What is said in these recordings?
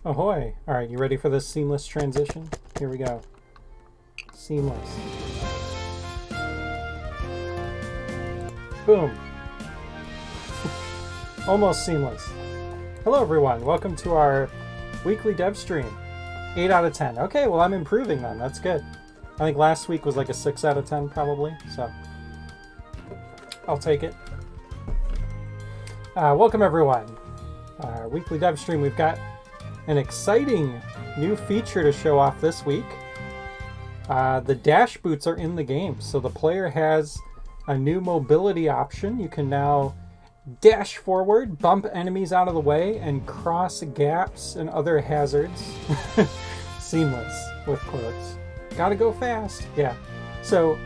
Ahoy! Alright, you ready for this seamless transition? Here we go. Seamless. Boom! Almost seamless. Hello everyone, welcome to our weekly dev stream. 8 out of 10. Okay, well I'm improving then, that's good. I think last week was like a 6 out of 10 probably, so I'll take it. Welcome everyone. Our weekly dev stream, we've got an exciting new feature to show off this week. The dash boots are in the game, so the player has a new mobility option. You can now dash forward, bump enemies out of the way, and cross gaps and other hazards. Seamless, with quotes. Gotta go fast. Yeah. So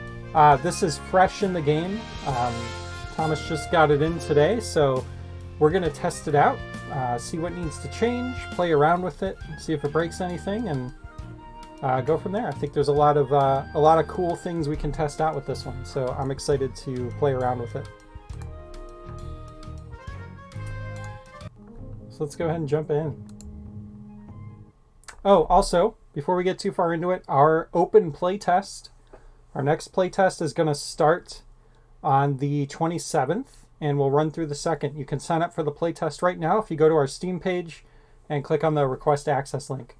this is fresh in the game. Thomas just got it in today, so we're gonna test it out. See what needs to change, play around with it, see if it breaks anything, and go from there. I think there's a lot of cool things we can test out with this one, so I'm excited to play around with it. So let's go ahead and jump in. Oh, also, before we get too far into it, our open playtest, our next playtest is going to start on the 27th. And we'll run through the second. You can sign up for the playtest right now if you go to our Steam page and click on the request access link.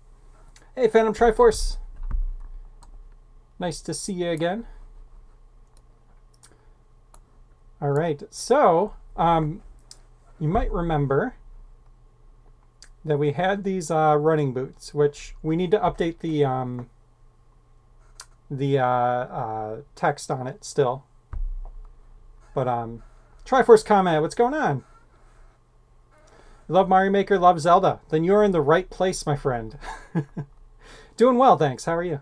Hey, Phantom Triforce. Nice to see you again. All right, so you might remember that we had these running boots, which we need to update the text on it still. But Triforce comment, what's going on? You love Mario Maker, love Zelda. Then you're in the right place, my friend. Doing well, thanks. How are you?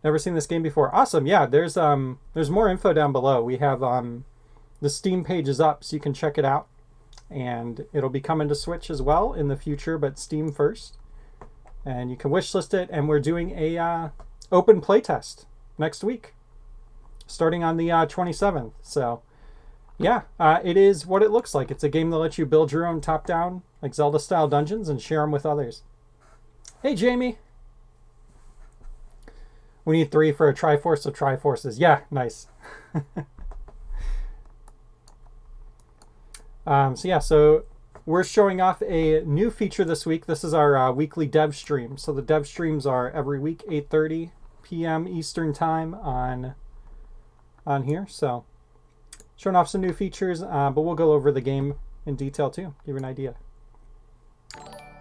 Never seen this game before. Awesome. Yeah, there's more info down below. We have the Steam page is up, so you can check it out. And it'll be coming to Switch as well in the future, but Steam first. And you can wishlist it, and we're doing a open playtest next week, starting on the 27th. So yeah, it is what it looks like. It's a game that lets you build your own top-down, like Zelda-style dungeons and share them with others. Hey, Jamie. We need 3 for a Triforce of Triforces. Yeah, nice. So we're showing off a new feature this week. This is our weekly dev stream. So the dev streams are every week, 8:30 p.m. Eastern Time on here. So showing off some new features, but we'll go over the game in detail too, give you an idea.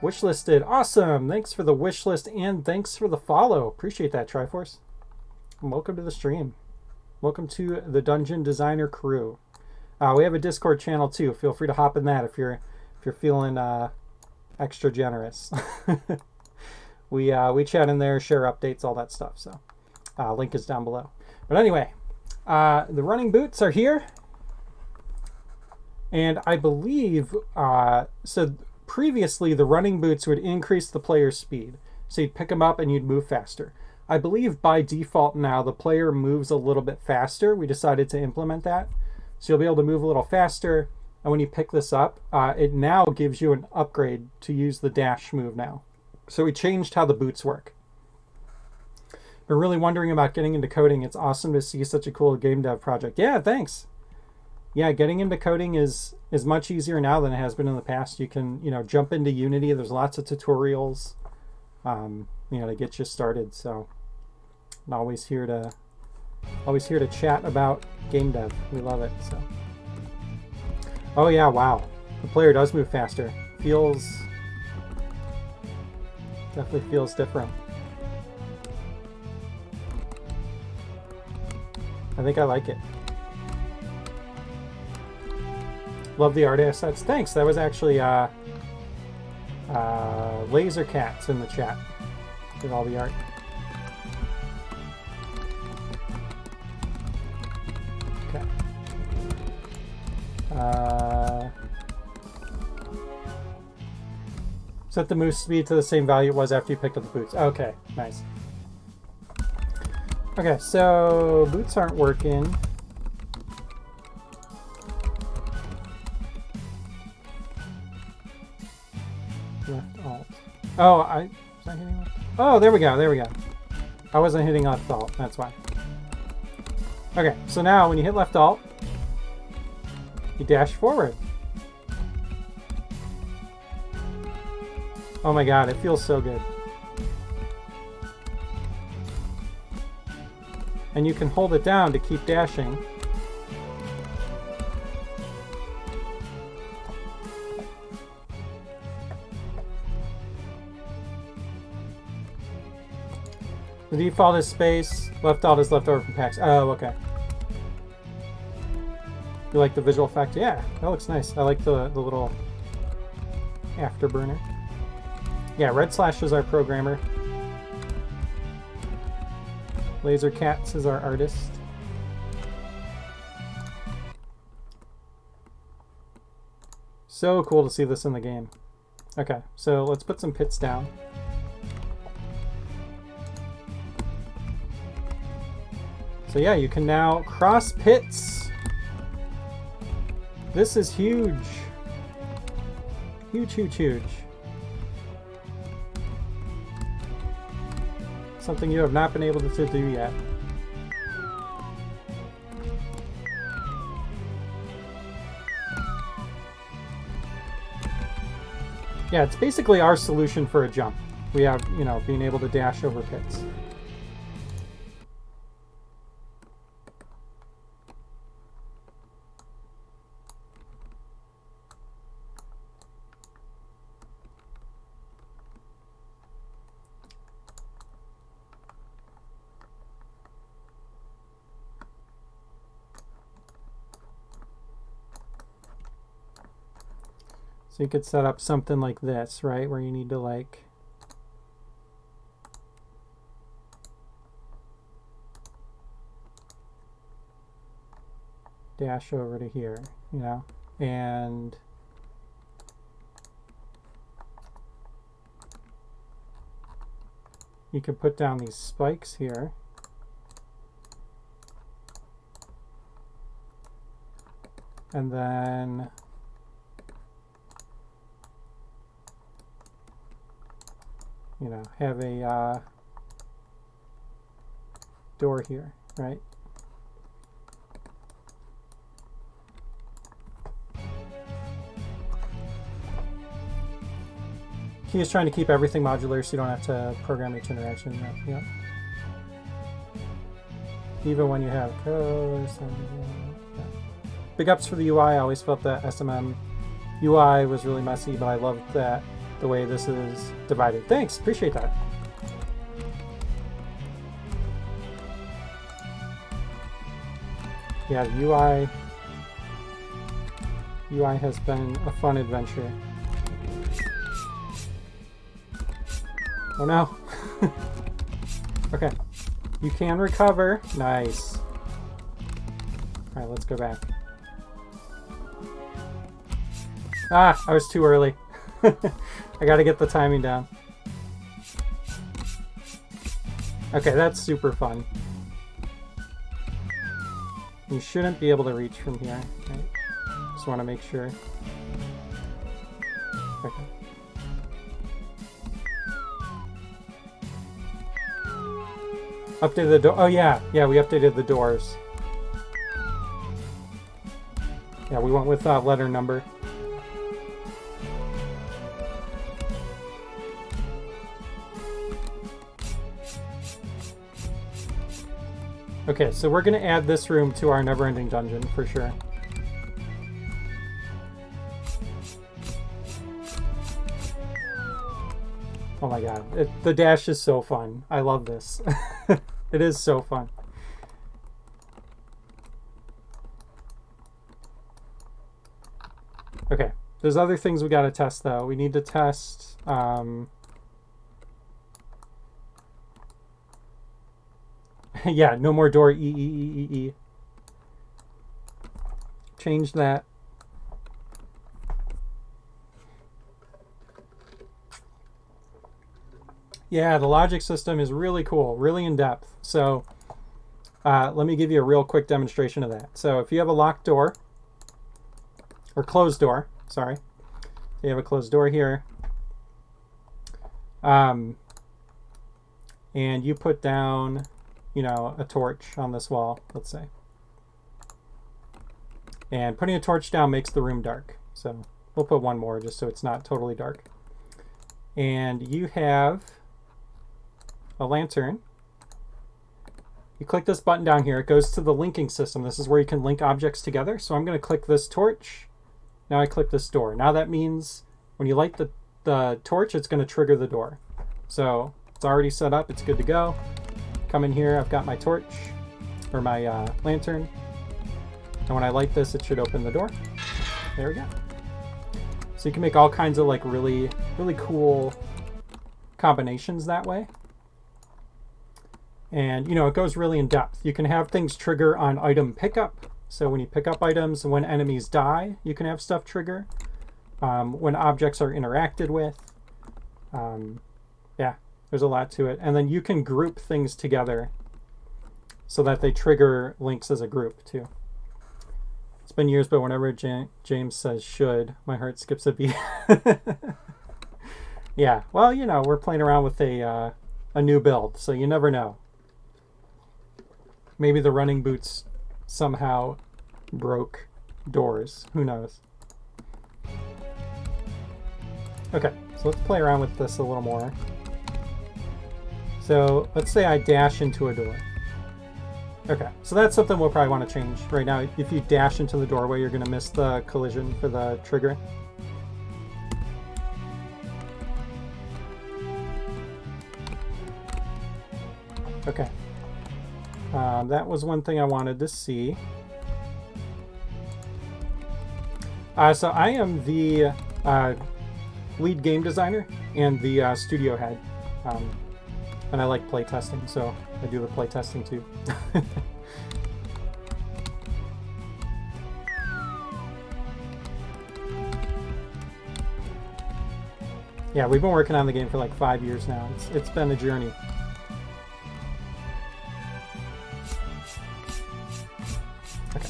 Wishlisted, awesome! Thanks for the wishlist and thanks for the follow. Appreciate that, Triforce. And welcome to the stream. Welcome to the Dungeon Designer crew. We have a Discord channel too. Feel free to hop in that if you're feeling extra generous. We chat in there, share updates, all that stuff. So link is down below. But anyway, the running boots are here. And I believe, so previously the running boots would increase the player's speed. So you'd pick them up and you'd move faster. I believe by default now the player moves a little bit faster. We decided to implement that. So you'll be able to move a little faster. And when you pick this up, it now gives you an upgrade to use the dash move now. So we changed how the boots work. Been really wondering about getting into coding. It's awesome to see such a cool game dev project. Yeah, thanks. Yeah, getting into coding is much easier now than it has been in the past. You can, jump into Unity. There's lots of tutorials, to get you started. So I'm always here to chat about game dev. We love it. So, oh yeah, wow, the player does move faster. Definitely feels different. I think I like it. Love the art assets. Thanks. That was actually Laser Cats in the chat with all the art. Okay. Set the move speed to the same value it was after you picked up the boots. Okay, nice. Okay, so boots aren't working. Left alt. Oh, was I hitting left? Oh, there we go, there we go. I wasn't hitting left alt, that's why. Okay, so now when you hit left alt, you dash forward. Oh my god, it feels so good. And you can hold it down to keep dashing. The default is space, left alt is left over from packs. Oh, okay. You like the visual effect? Yeah, that looks nice. I like the little afterburner. Yeah, Red Slash is our programmer. Laser Cats is our artist. So cool to see this in the game. Okay, so let's put some pits down. So yeah, you can now cross pits. This is huge. Huge, huge, huge. Something you have not been able to do yet. Yeah, it's basically our solution for a jump. We have, you know, being able to dash over pits. So you could set up something like this, right? Where you need to like dash over to here, you know, and you could put down these spikes here. And then you know, have a door here, right? He is trying to keep everything modular so you don't have to program each interaction. Yep. Even when you have code. Yeah. Big ups for the UI. I always felt that SMM UI was really messy, but I loved that the way this is divided. Thanks, appreciate that. Yeah, the UI has been a fun adventure. Oh no. Okay, you can recover. Nice. All right, let's go back. Ah, I was too early. I gotta get the timing down. Okay, that's super fun. You shouldn't be able to reach from here, right? Just want to make sure. Okay. Updated the door. Oh yeah, yeah, we updated the doors. Yeah, we went with letter number. Okay, so we're going to add this room to our never-ending dungeon for sure. Oh my god, the dash is so fun. I love this. It is so fun. Okay, there's other things we got to test though. We need to test... yeah, no more door E. Change that. Yeah, the logic system is really cool, really in depth. So let me give you a real quick demonstration of that. So if you have a locked door, or closed door, sorry. You have a closed door here. And you put down, you know, a torch on this wall, let's say. And putting a torch down makes the room dark. So we'll put one more just so it's not totally dark. And you have a lantern. You click this button down here. It goes to the linking system. This is where you can link objects together. So I'm going to click this torch. Now I click this door. Now that means when you light the torch, it's going to trigger the door. So it's already set up. It's good to go. Come in here. I've got my torch or my lantern. And when I light this, it should open the door. There we go. So you can make all kinds of like really cool combinations that way. And you know, it goes really in depth. You can have things trigger on item pickup. So when you pick up items, when enemies die, you can have stuff trigger. When objects are interacted with. Yeah, there's a lot to it. And then you can group things together so that they trigger links as a group too. It's been years, but whenever James says should, my heart skips a beat. Yeah, well, you know, we're playing around with a new build, so you never know. Maybe the running boots somehow broke doors. Who knows? Okay, so let's play around with this a little more. So let's say I dash into a door. Okay, so that's something we'll probably want to change. Right now, if you dash into the doorway, you're going to miss the collision for the trigger. Okay. That was one thing I wanted to see. So I am the lead game designer and the studio head. And I like playtesting, so I do the playtesting too. Yeah, we've been working on the game for like 5 years now. It's been a journey. Okay.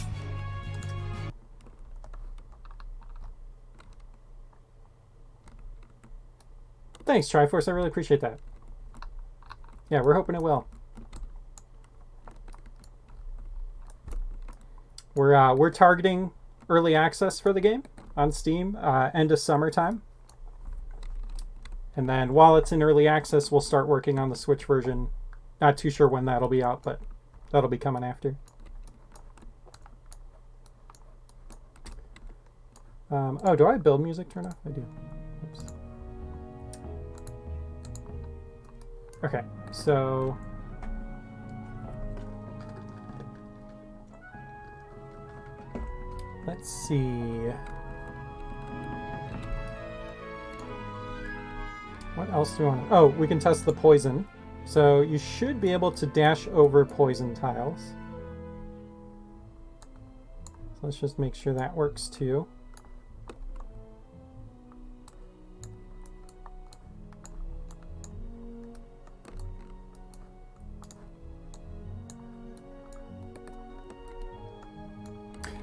Thanks, Triforce. I really appreciate that. Yeah, we're hoping it will. We're targeting early access for the game on Steam end of summertime. And then while it's in early access, we'll start working on the Switch version. Not too sure when that'll be out, but that'll be coming after. Oh, do I have build music turned off? I do. Oops. Okay, so let's see. What else do we want to... Oh, we can test the poison. So you should be able to dash over poison tiles. So let's just make sure that works too.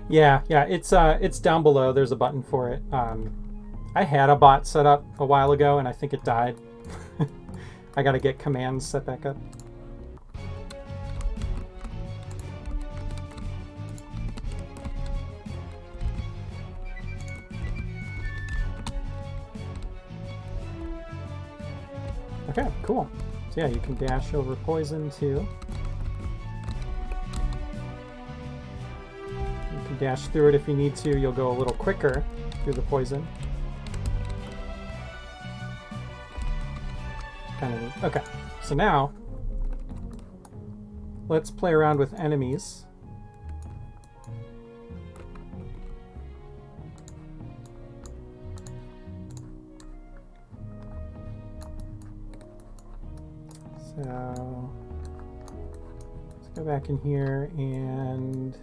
Yeah, it's down below. There's a button for it. I had a bot set up a while ago, and I think it died. I gotta get commands set back up. Okay, cool. So yeah, you can dash over poison too. You can dash through it if you need to. You'll go a little quicker through the poison. Kind of neat. Okay, so now let's play around with enemies. So let's go back in here and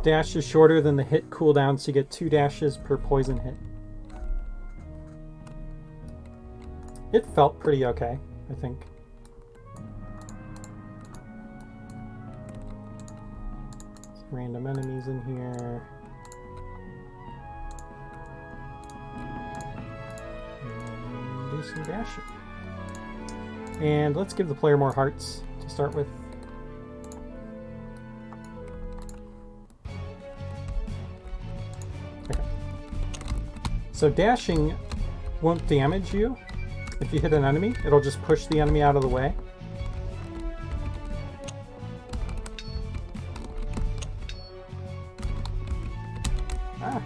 dash is shorter than the hit cooldown, so you get 2 dashes per poison hit. It felt pretty okay, I think. random enemies in here. And do some dashing. And let's give the player more hearts to start with. Okay. So dashing won't damage you if you hit an enemy. It'll just push the enemy out of the way. Ah.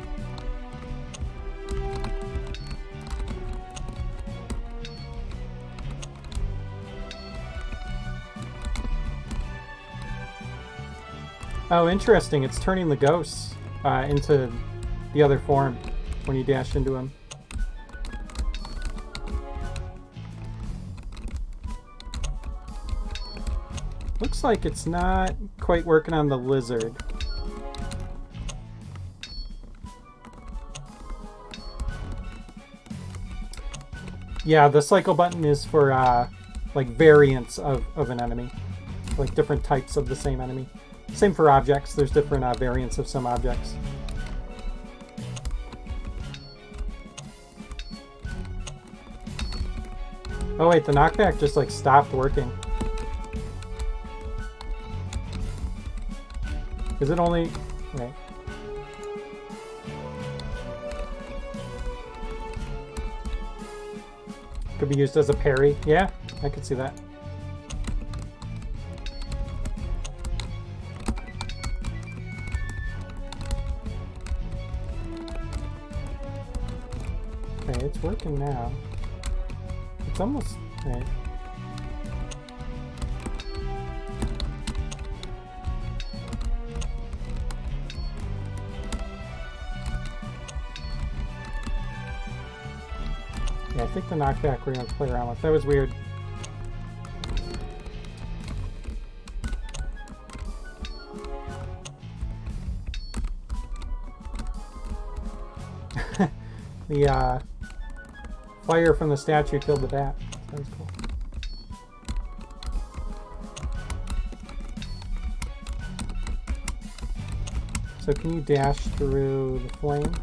Oh, interesting. It's turning the ghosts into the other form when you dash into them. Looks like it's not quite working on the lizard. Yeah, the cycle button is for like variants of an enemy, like different types of the same enemy. Same for objects. There's different variants of some objects. Oh wait, the knockback just like stopped working. Is it only... Wait. Could be used as a parry. Yeah, I could see that. Okay, it's working now. It's almost... Right. Yeah, I think the knockback we're going to play around with. That was weird. The fire from the statue killed the bat. That was cool. So can you dash through the flame?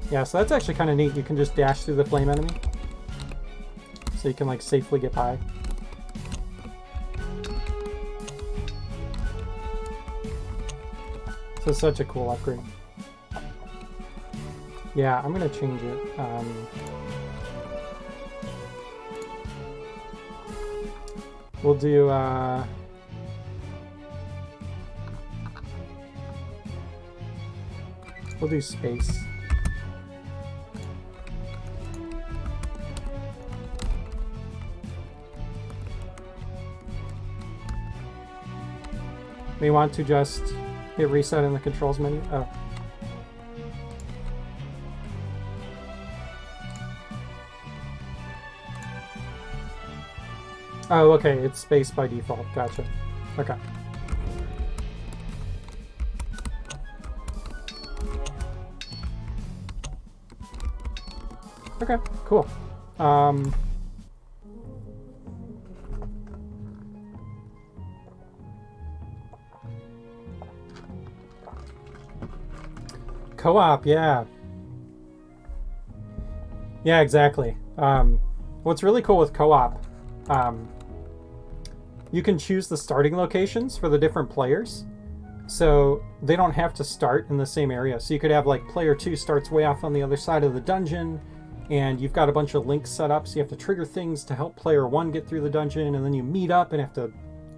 Yeah, so that's actually kind of neat. You can just dash through the flame enemy. So you can like safely get by. This is such a cool upgrade. Yeah, I'm gonna change it. We'll do space. We want to just hit reset in the controls menu. Oh. Oh, okay, it's space by default. Gotcha. Okay. Okay, cool. Co-op, yeah. Yeah, exactly. What's really cool with co-op, you can choose the starting locations for the different players. So they don't have to start in the same area. So you could have like player 2 starts way off on the other side of the dungeon, and you've got a bunch of links set up, so you have to trigger things to help player 1 get through the dungeon, and then you meet up and have to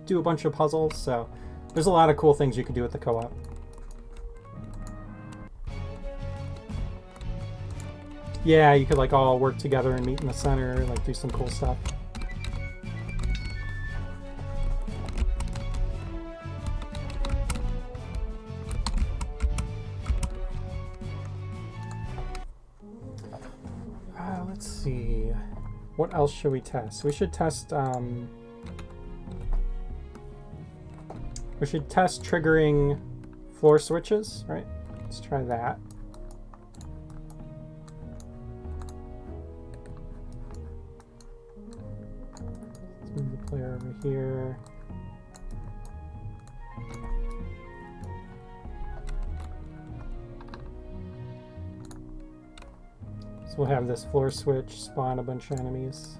do a bunch of puzzles. So there's a lot of cool things you can do with the co-op. Yeah, you could like all work together and meet in the center, like do some cool stuff. Let's see. What else should we test? We should test triggering floor switches, right? Let's try that. Let's move the player over here. So we'll have this floor switch spawn a bunch of enemies.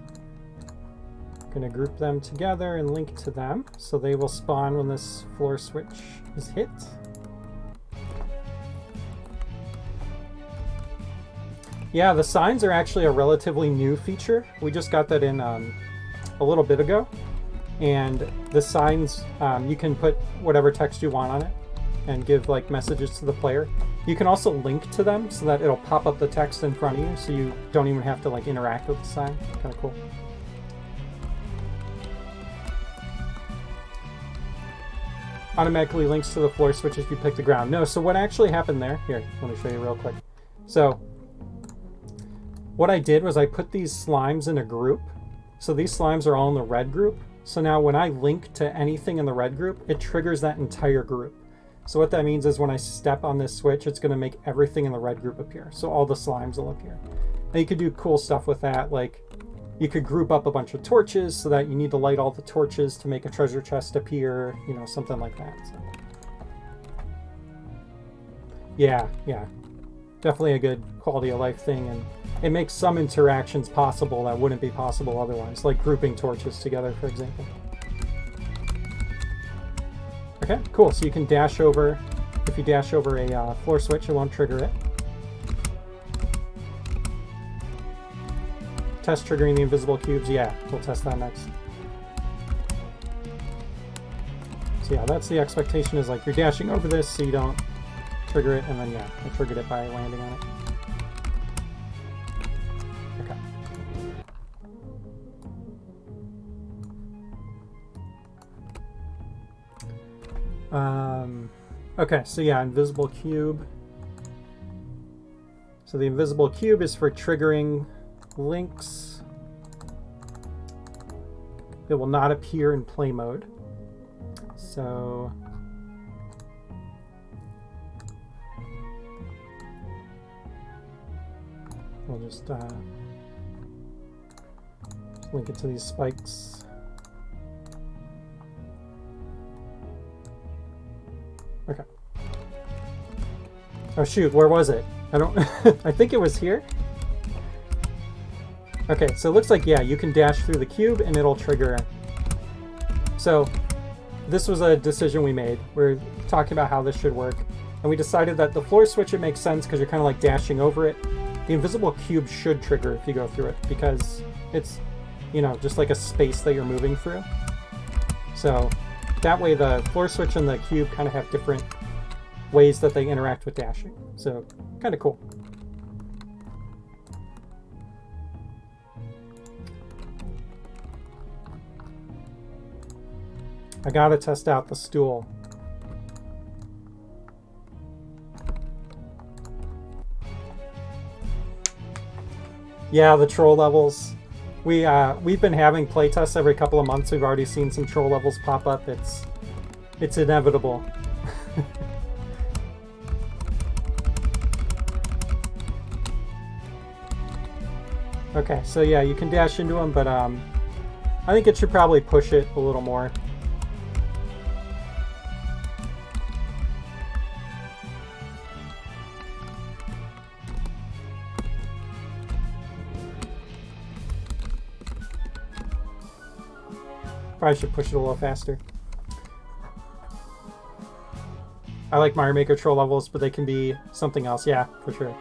Going to group them together and link to them, so they will spawn when this floor switch is hit. Yeah, the signs are actually a relatively new feature. We just got that in a little bit ago. And the signs, you can put whatever text you want on it and give like messages to the player. You can also link to them so that it'll pop up the text in front of you, so you don't even have to like interact with the sign. Kind of cool. Automatically links to the floor switch if you pick the ground. No, so what actually happened there, here, let me show you real quick. So what I did was I put these slimes in a group. So these slimes are all in the red group. So now when I link to anything in the red group, it triggers that entire group. So what that means is when I step on this switch, it's going to make everything in the red group appear. So all the slimes will appear. And you could do cool stuff with that, like you could group up a bunch of torches so that you need to light all the torches to make a treasure chest appear, you know, something like that. So. Yeah, definitely a good quality of life thing, and it makes some interactions possible that wouldn't be possible otherwise, like grouping torches together, for example. Okay, cool, so you can dash over. If you dash over a floor switch, it won't trigger it. Test triggering the invisible cubes. Yeah, we'll test that next. So yeah, that's the expectation, is like you're dashing over this so you don't trigger it, and then yeah, I triggered it by landing on it. Okay. Okay, so yeah, invisible cube. So the invisible cube is for triggering links. It will not appear in play mode. So we'll just link it to these spikes. Okay. Oh shoot, where was it? I don't I think it was here. Okay, so it looks like, yeah, you can dash through the cube and it'll trigger. So this was a decision we made. We're talking about how this should work. And we decided that the floor switch, it makes sense because you're kind of like dashing over it. The invisible cube should trigger if you go through it because it's, you know, just like a space that you're moving through. So that way the floor switch and the cube kind of have different ways that they interact with dashing. So kind of cool. I gotta test out the stool. Yeah, the troll levels. We've been having playtests every couple of months. We've already seen some troll levels pop up. It's inevitable. Okay, so yeah, you can dash into them, but I think it should probably push it a little more. Probably should push it a little faster. I like Mario Maker troll levels, but they can be something else. Yeah, for sure.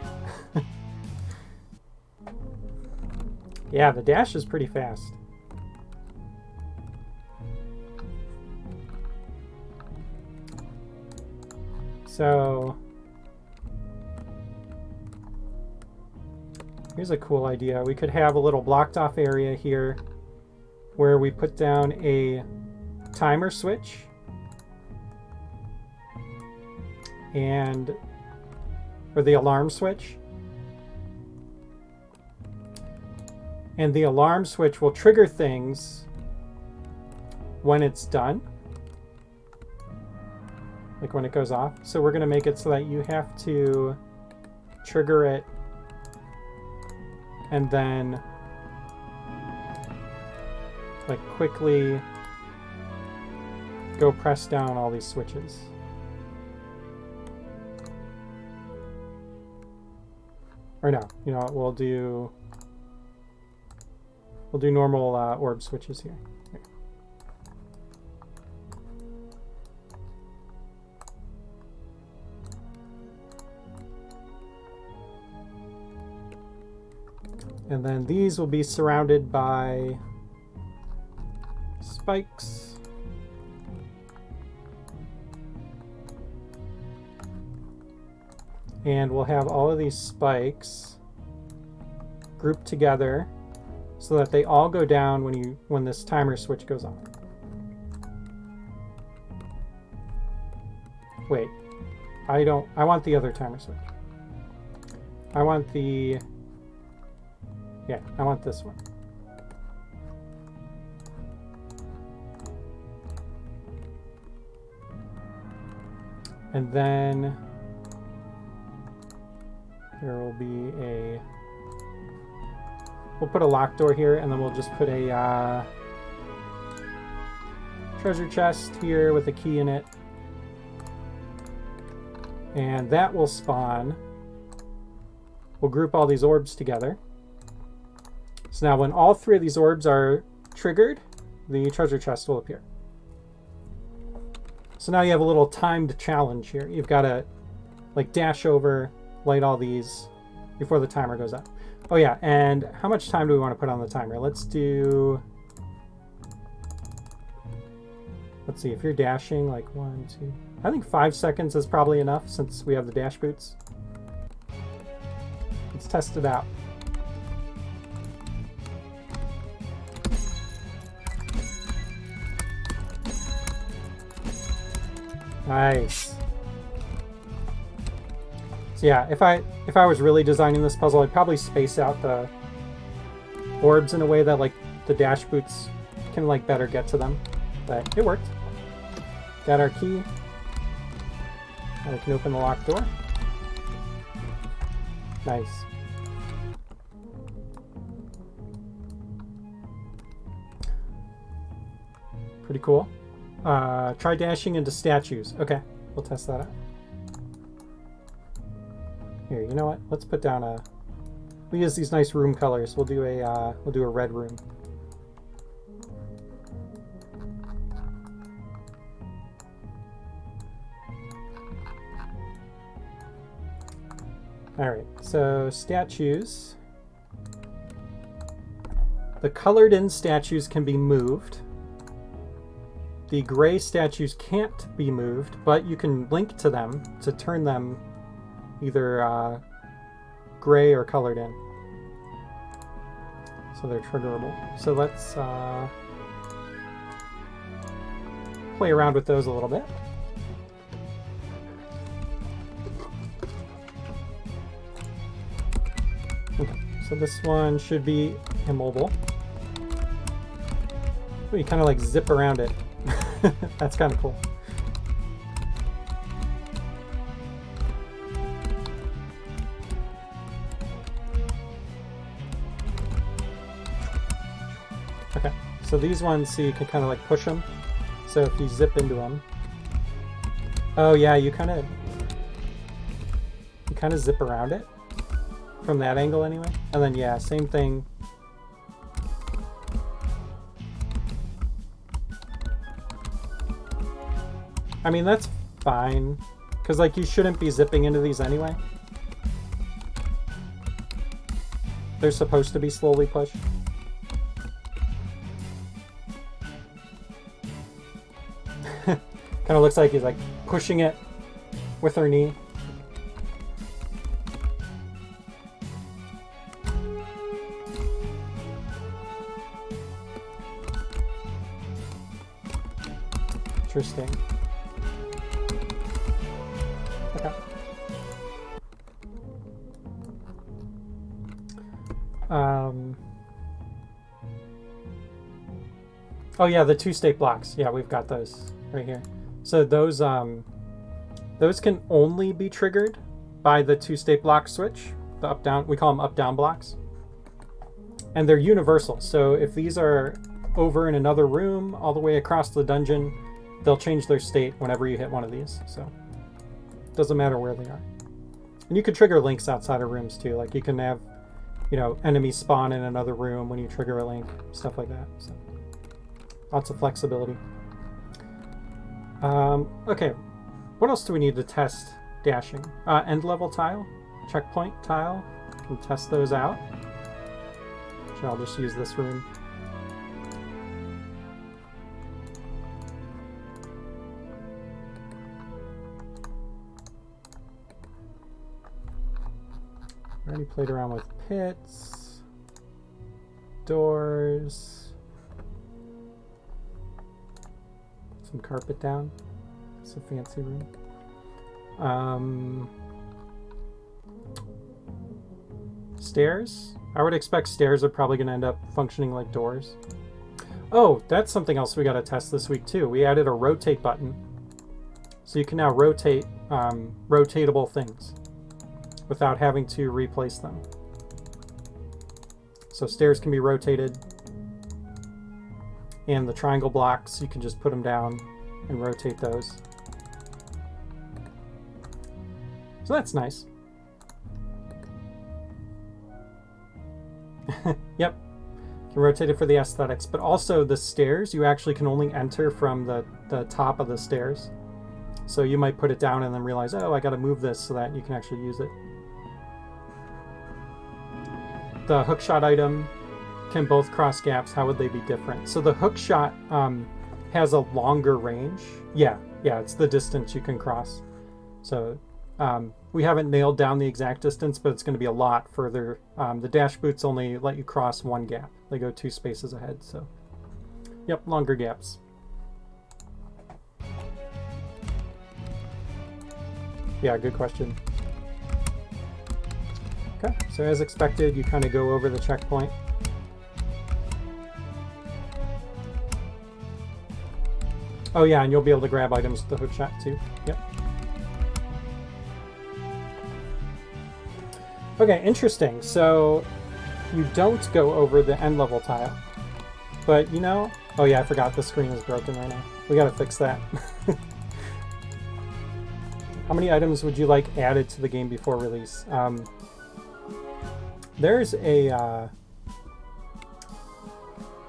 Yeah, the dash is pretty fast. So here's a cool idea. We could have a little blocked off area here where we put down a timer switch or the alarm switch. And the alarm switch will trigger things when it's done, like when it goes off. So we're going to make it so that you have to trigger it and then like quickly go press down all these switches. Or no, you know what, we'll do normal orb switches here. And then these will be surrounded by spikes. And we'll have all of these spikes grouped together so that they all go down when this timer switch goes on. Wait, I want the other timer switch. I want this one. And then there will be we'll put a lock door here, and then we'll just put a treasure chest here with a key in it. And that will spawn. We'll group all these orbs together. So now when all three of these orbs are triggered, the treasure chest will appear. So now you have a little timed challenge here. You've got to like dash over, light all these before the timer goes up. Oh yeah, and how much time do we want to put on the timer? Let's see, if you're dashing like 1, 2, I think 5 seconds is probably enough since we have the dash boots. Let's test it out. Nice. So yeah, if I was really designing this puzzle, I'd probably space out the orbs in a way that like the dash boots can like better get to them. But it worked. Got our key. And we can open the locked door. Nice. Pretty cool. Try dashing into statues. Okay, we'll test that out. Here, you know what? Let's put down we use these nice room colors. We'll do a red room. All right, so statues. The colored in statues can be moved. The gray statues can't be moved, but you can link to them to turn them either gray or colored in. So they're triggerable. So let's play around with those a little bit. Okay, so this one should be immobile. Oh, you kind of like zip around it. That's kind of cool. Okay, so these ones, so you can kind of like push them. So if you zip into them, oh yeah, you kind of zip around it from that angle anyway. And then yeah, same thing. I mean, that's fine, because like you shouldn't be zipping into these anyway. They're supposed to be slowly pushed. Kind of looks like he's like pushing it with her knee. Interesting. Okay. Oh yeah, the 2-state blocks. Yeah, we've got those right here. So those can only be triggered by the 2-state block switch. The up-down, we call them up-down blocks. And they're universal. So if these are over in another room all the way across the dungeon, they'll change their state whenever you hit one of these. So it doesn't matter where they are. And you can trigger links outside of rooms too. Like you can have, enemies spawn in another room when you trigger a link, stuff like that. So lots of flexibility. Okay, what else do we need to test dashing? End level tile, checkpoint tile. Can test those out. I'll just use this room. Already played around with pits, doors, some carpet down. It's a fancy room. Stairs. I would expect stairs are probably going to end up functioning like doors. Oh, that's something else we got to test this week too. We added a rotate button. So you can now rotate rotatable things without having to replace them. So stairs can be rotated, and the triangle blocks, you can just put them down and rotate those. So that's nice. Yep, you can rotate it for the aesthetics, but also the stairs, you actually can only enter from the top of the stairs. So you might put it down and then realize, oh, I got to move this so that you can actually use it. The hookshot item can both cross gaps. How would they be different? So the hookshot has a longer range. Yeah, it's the distance you can cross. So we haven't nailed down the exact distance, but it's going to be a lot further. The dash boots only let you cross one gap. They go 2 spaces ahead. So, yep, longer gaps. Yeah, good question. Okay, so as expected, you kind of go over the checkpoint. Oh yeah, and you'll be able to grab items with the hookshot too. Yep. Okay, interesting. So you don't go over the end level tile, but oh yeah, I forgot the screen is broken right now. We gotta fix that. How many items would you like added to the game before release? There's a...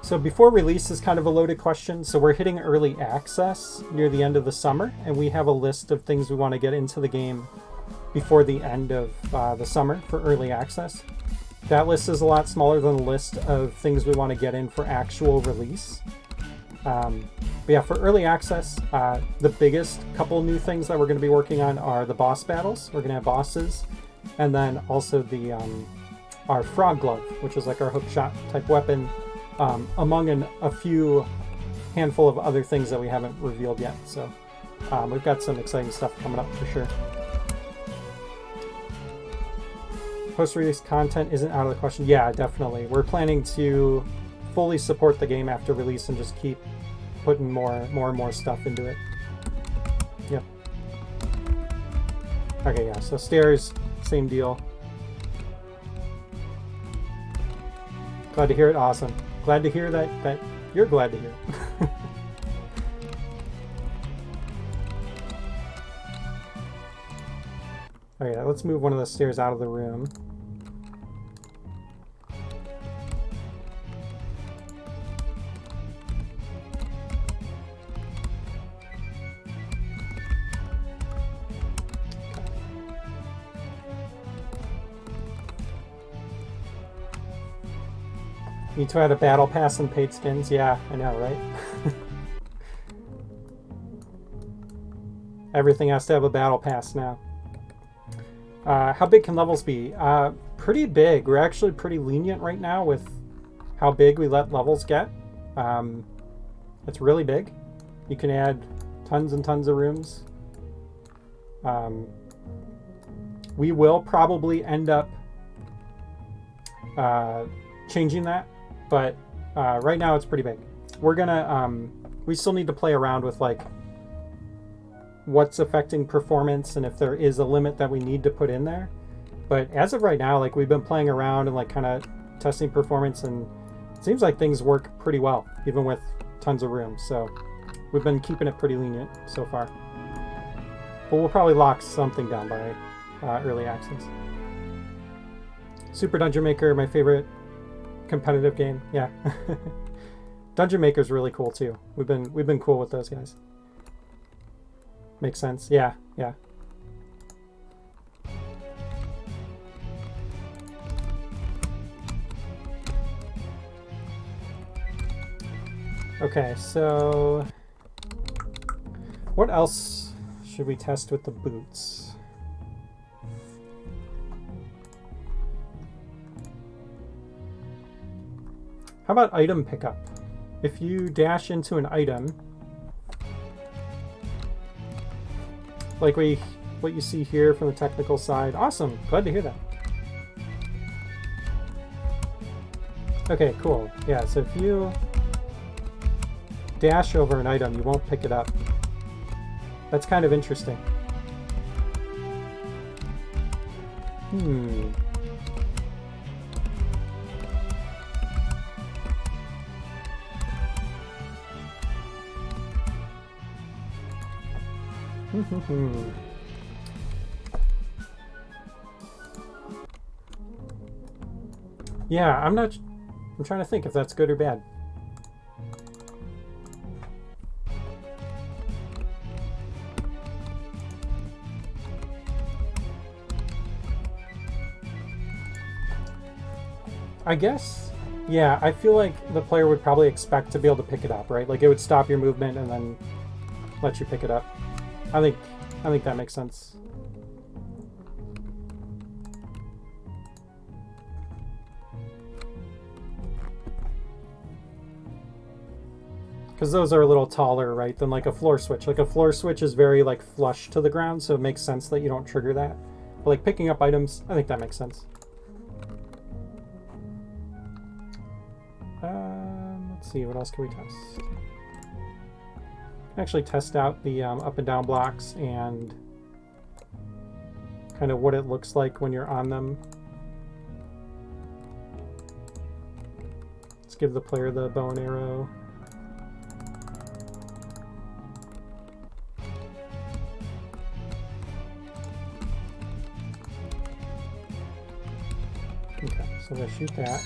So before release is kind of a loaded question. So we're hitting early access near the end of the summer, and we have a list of things we want to get into the game before the end of the summer for early access. That list is a lot smaller than the list of things we want to get in for actual release. But yeah, for early access, the biggest couple new things that we're going to be working on are the boss battles. We're going to have bosses, and then also the our frog glove, which is like our hookshot type weapon, among a few handful of other things that we haven't revealed yet. So we've got some exciting stuff coming up for sure. Post-release content isn't out of the question. Yeah, definitely. We're planning to fully support the game after release and just keep putting more and more stuff into it. Yep. Okay, yeah, so stairs, same deal. Glad to hear it. Awesome. Glad to hear that you're glad to hear it. Okay, let's move one of the stairs out of the room. Need to add a battle pass and paid skins. Yeah, I know, right? Everything has to have a battle pass now. How big can levels be? Pretty big. We're actually pretty lenient right now with how big we let levels get. It's really big. You can add tons and tons of rooms. We will probably end up changing that, but right now it's pretty big. We're gonna we still need to play around with like what's affecting performance and if there is a limit that we need to put in there. But as of right now, like we've been playing around and like kind of testing performance, and it seems like things work pretty well even with tons of rooms. So We've been keeping it pretty lenient so far. But we'll probably lock something down by early access. Super Dungeon Maker, my favorite competitive game. Yeah. Dungeon Maker's really cool too. We've been cool with those guys. Makes sense. Yeah, yeah. Okay, so what else should we test with the boots? How about item pickup? If you dash into an item, like what you see here from the technical side, awesome, glad to hear that. Okay, cool. Yeah, so if you dash over an item, you won't pick it up. That's kind of interesting. Yeah, I'm trying to think if that's good or bad. I guess, yeah, I feel like the player would probably expect to be able to pick it up, right? Like it would stop your movement and then let you pick it up. I think that makes sense. Because those are a little taller, right, than like a floor switch. Like a floor switch is very like flush to the ground, so it makes sense that you don't trigger that. But like picking up items, I think that makes sense. Let's see, what else can we test? Actually test out the up and down blocks and kind of what it looks like when you're on them. Let's give the player the bow and arrow. Okay, so let's shoot that.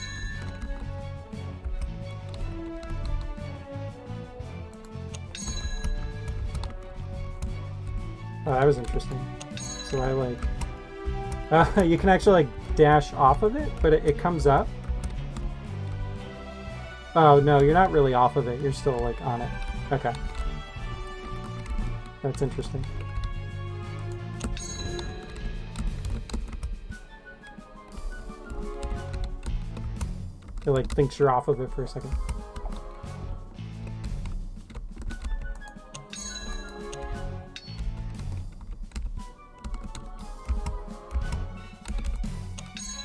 Oh, that was interesting. So I like... you can actually like dash off of it, but it comes up. Oh, no, you're not really off of it. You're still like on it. Okay. That's interesting. It like thinks you're off of it for a second.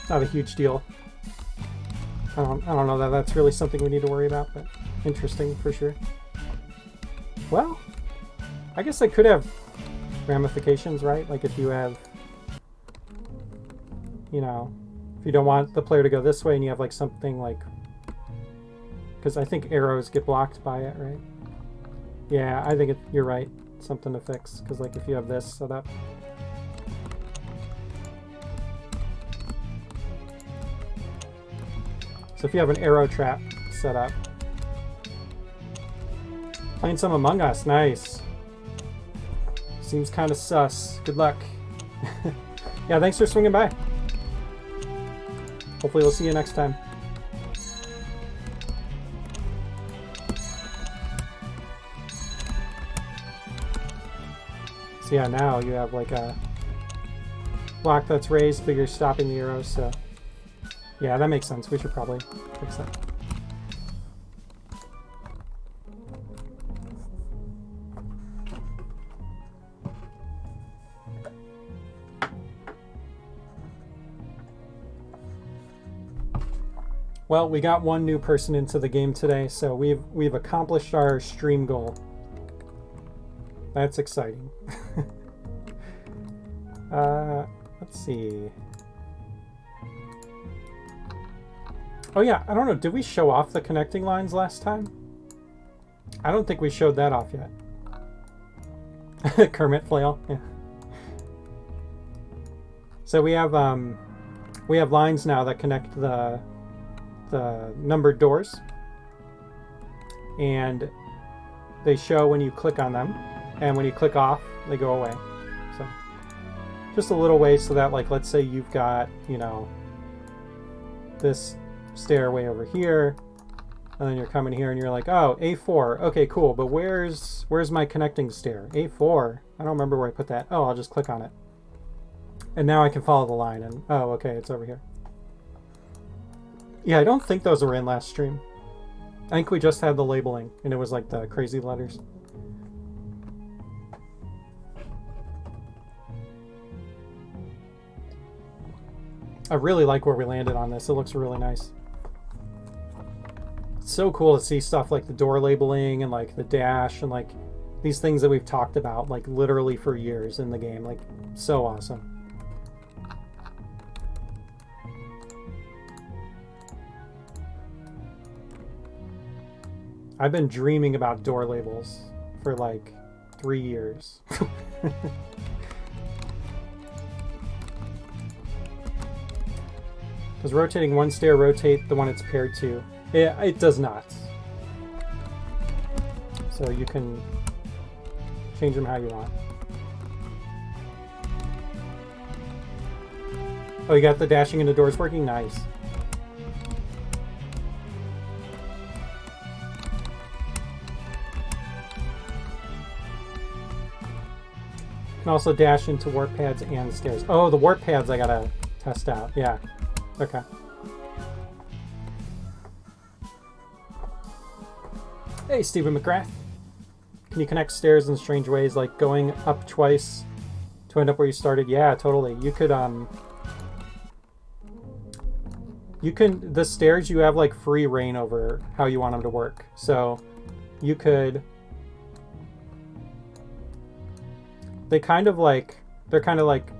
Not a huge deal. I don't know that that's really something we need to worry about, but interesting for sure. Well, I guess it could have ramifications, right? Like if you have, you know, if you don't want the player to go this way and you have like something like, because I think arrows get blocked by it, right? Yeah, I think you're right. Something to fix, because like if you have this set up. So if you have an arrow trap set up. Playing some Among Us, nice. Seems kind of sus. Good luck. Yeah, thanks for swinging by. Hopefully we'll see you next time. So yeah, now you have like a block that's raised, but you're stopping the arrows, so yeah, that makes sense. We should probably fix that. Well, we got one new person into the game today, so we've accomplished our stream goal. That's exciting. Let's see. Oh yeah, I don't know, did we show off the connecting lines last time? I don't think we showed that off yet. Kermit flail. Yeah. So we have lines now that connect the numbered doors, and they show when you click on them, and when you click off, they go away. So just a little way so that, like, let's say you've got, you know, this stairway over here, and then you're coming here and you're like, oh, A4, okay, cool, but where's my connecting stair? A4, I don't remember where I put that. Oh, I'll just click on it. And now I can follow the line, and oh, okay, it's over here. Yeah, I don't think those were in last stream. I think we just had the labeling, and it was like the crazy letters. I really like where we landed on this. It looks really nice. It's so cool to see stuff like the door labeling and like the dash and like these things that we've talked about like literally for years in the game. Like, so awesome. I've been dreaming about door labels for like 3 years. Does rotating one stair rotate the one it's paired to? It does not. So you can change them how you want. Oh, you got the dashing into doors working? Nice. You can also dash into warp pads and stairs. Oh, the warp pads I gotta test out. Yeah. Okay. Hey, Stephen McGrath. Can you connect stairs in strange ways, like going up twice to end up where you started? Yeah, totally. You could, the stairs, you have like free reign over how you want them to work. So you could, they're kind of like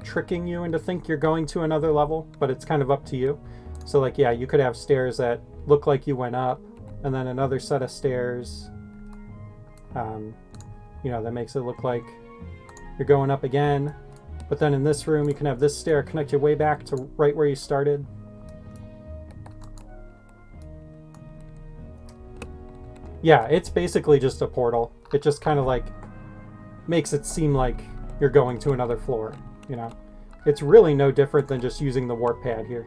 tricking you into think you're going to another level, but it's kind of up to you. So like, yeah, you could have stairs that look like you went up, and then another set of stairs, you know, that makes it look like you're going up again. But then in this room, you can have this stair connect you way back to right where you started. Yeah, it's basically just a portal. It just kind of like makes it seem like you're going to another floor, you know? It's really no different than just using the warp pad here.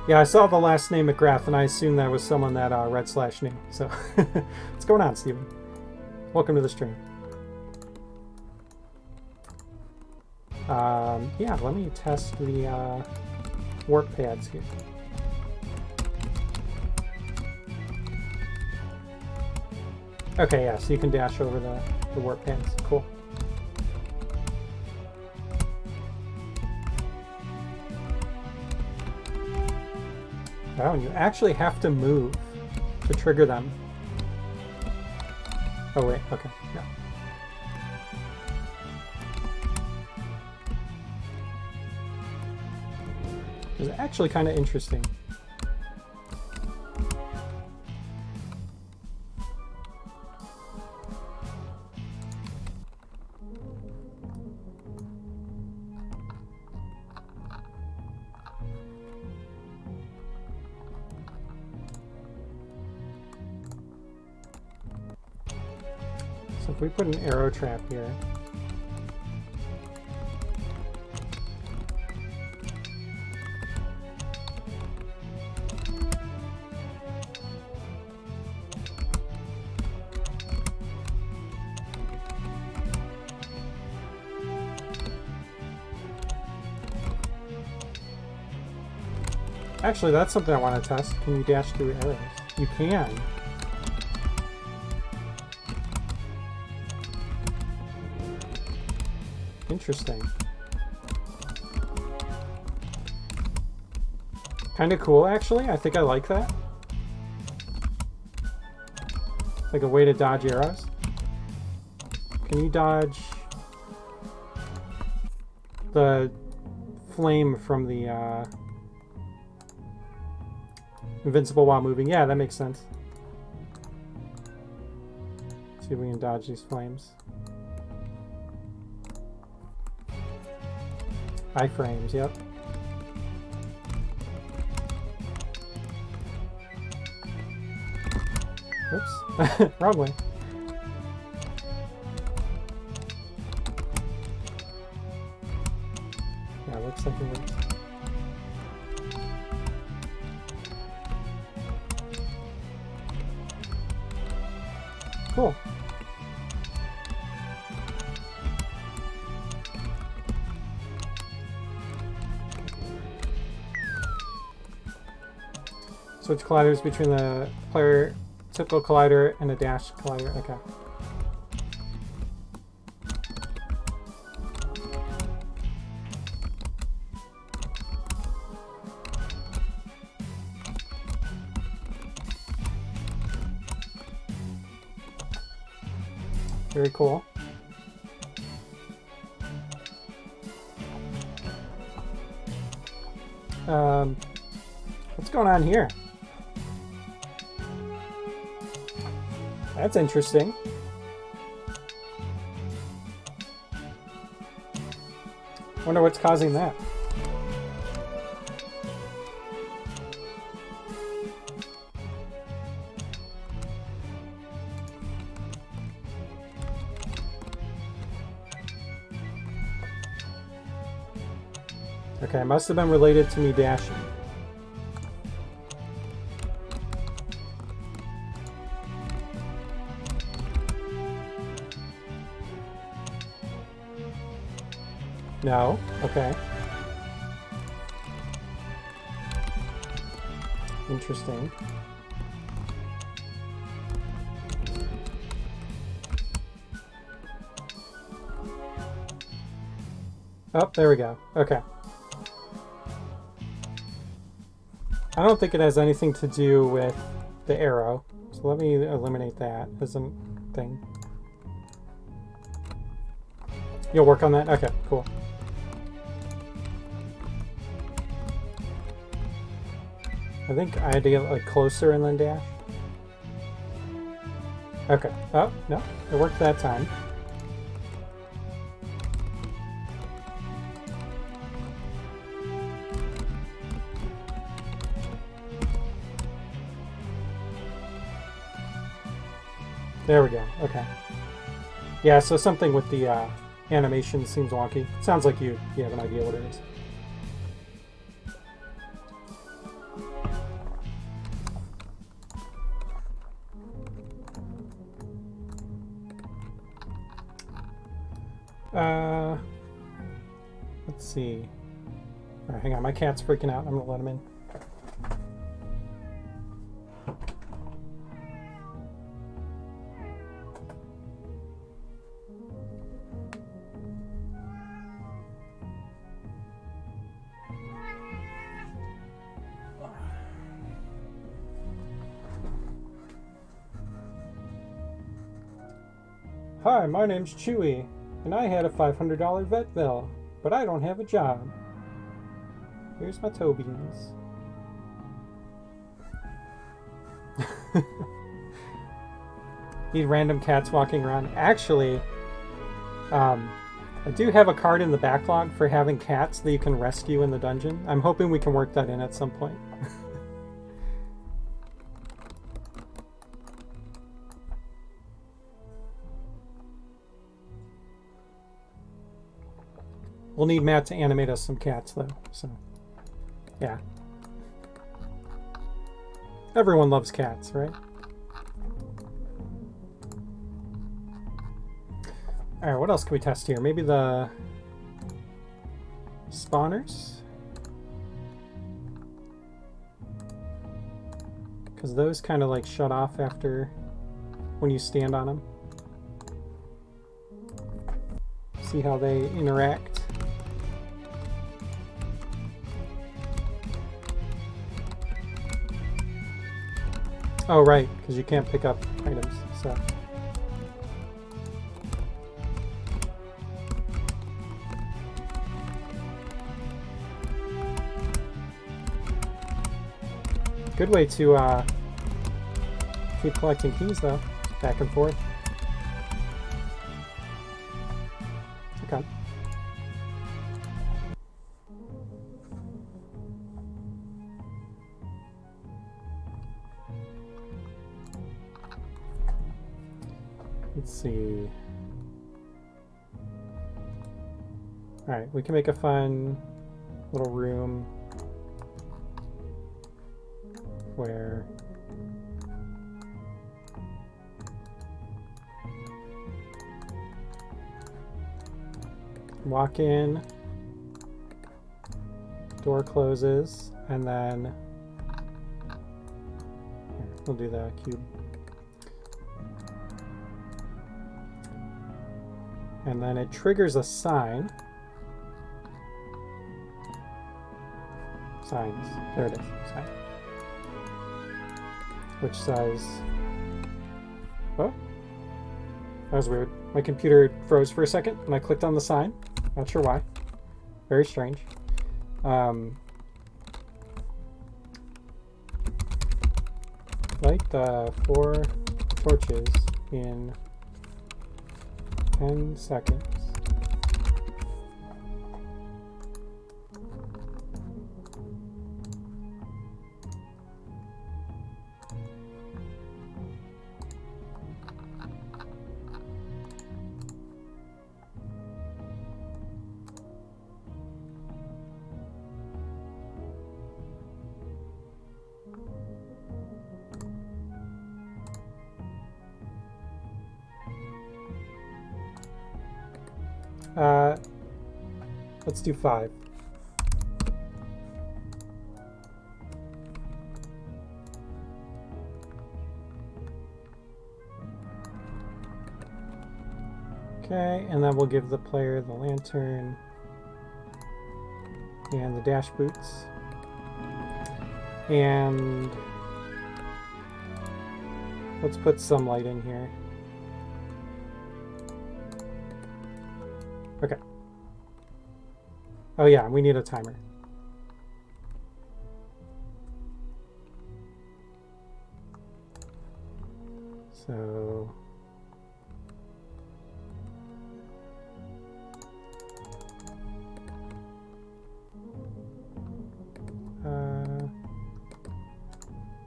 Yeah, I saw the last name McGrath, and I assumed that was someone that Red/ knew. So, what's going on, Steven? Welcome to the stream. Yeah, let me test the warp pads here. Okay, yeah, so you can dash over the warp pads. Cool. Oh, and you actually have to move to trigger them. Oh, wait, okay, yeah. It's actually kind of interesting. So if we put an arrow trap here, actually, that's something I want to test. Can you dash through arrows? You can. Interesting. Kind of cool, actually. I think I like that. It's like a way to dodge arrows. Can you dodge the flame from the Invincible while moving. Yeah, that makes sense. See if we can dodge these flames. Iframes, yep. Oops, wrong way. Yeah, looks like it works. Cool. Switch colliders between the player typical collider and a dash collider. Okay. Very cool. What's going on here? That's interesting. Wonder what's causing that. Okay, must have been related to me dashing. No? Okay. Interesting. Oh, there we go. Okay. I don't think it has anything to do with the arrow, so let me eliminate that as a thing. You'll work on that? Okay, cool. I think I had to get like closer and then dash. Okay. Oh, no. It worked that time. There we go. Okay. Yeah, so something with the animation seems wonky. Sounds like you have an idea what it is. Let's see. All right, hang on. My cat's freaking out. I'm gonna let him in. Hi, my name's Chewy, and I had a $500 vet bill, but I don't have a job. Here's my toe beans. Need random cats walking around. Actually, I do have a card in the backlog for having cats that you can rescue in the dungeon. I'm hoping we can work that in at some point. We'll need Matt to animate us some cats, though, so yeah. Everyone loves cats, right? Alright, what else can we test here? Maybe the spawners? Because those kind of like shut off after when you stand on them. See how they interact. Oh, right, because you can't pick up items, so. Good way to keep collecting keys, though. Back and forth. Okay. Let's see. Alright, we can make a fun little room where walk in, door closes, and then we'll do the cube. And then it triggers a sign. Signs. There it is. Sign. Which says... Oh? That was weird. My computer froze for a second and I clicked on the sign. Not sure why. Very strange. Light the 4 torches in 10 seconds. Let's do 5. Okay, and then we'll give the player the lantern and the dash boots. And let's put some light in here. Okay. Oh yeah, we need a timer. So...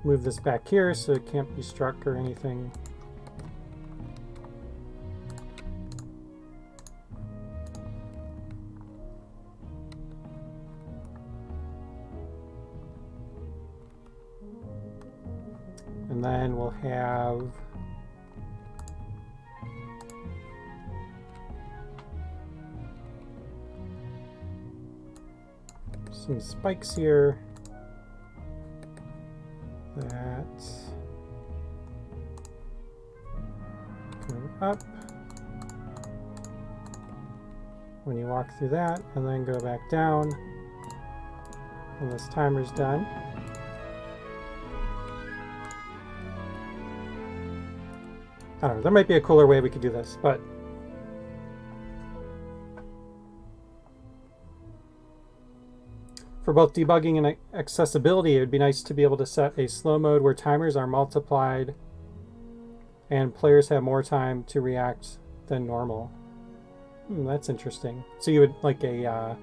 move this back here so it can't be struck or anything. And then we'll have some spikes here that go up when you walk through that, and then go back down when this timer's done. I don't know, there might be a cooler way we could do this, but for both debugging and accessibility, it would be nice to be able to set a slow mode where timers are multiplied and players have more time to react than normal. That's interesting. So you would like a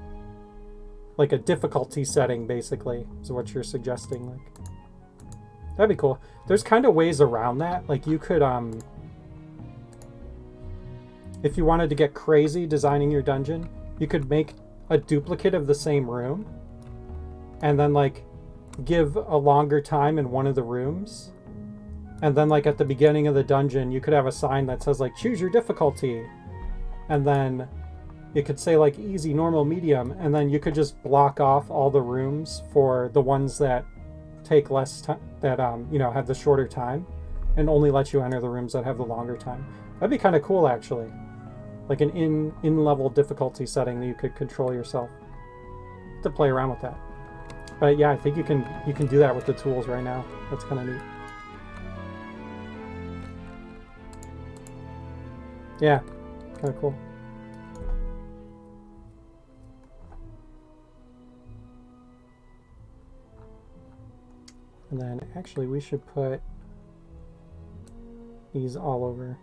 difficulty setting, basically, is what you're suggesting. Like, that'd be cool. There's kind of ways around that. Like you could, if you wanted to get crazy designing your dungeon, you could make a duplicate of the same room and then like give a longer time in one of the rooms. And then like at the beginning of the dungeon, you could have a sign that says like, choose your difficulty. And then you could say like easy, normal, medium. And then you could just block off all the rooms for the ones that take less time, that, you know, have the shorter time, and only let you enter the rooms that have the longer time. That'd be kind of cool, actually. Like an in-level difficulty setting that you could control yourself. To play around with that. But yeah, I think you can do that with the tools right now. That's kind of neat. Yeah, kind of cool. And then actually we should put these all over.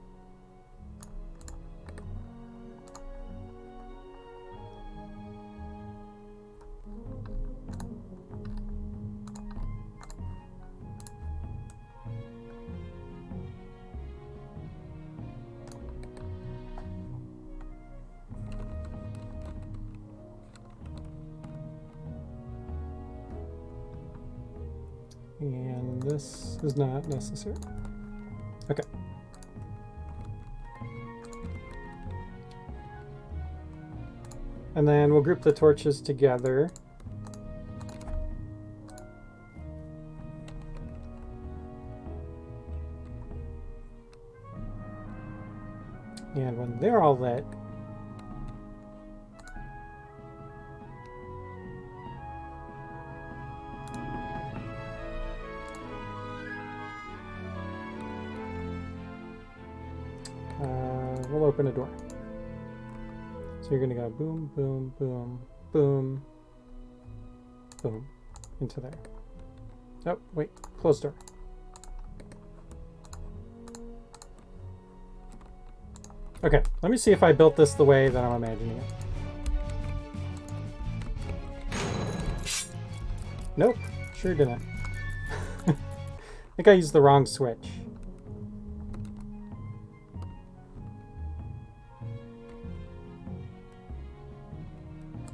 And this is not necessary. Okay. And then we'll group the torches together. And when they're all lit, we'll open a door. So you're going to go boom, boom, boom, boom, boom, into there. Oh, wait, closed door. Okay, let me see if I built this the way that I'm imagining it. Nope, sure didn't. I think I used the wrong switch.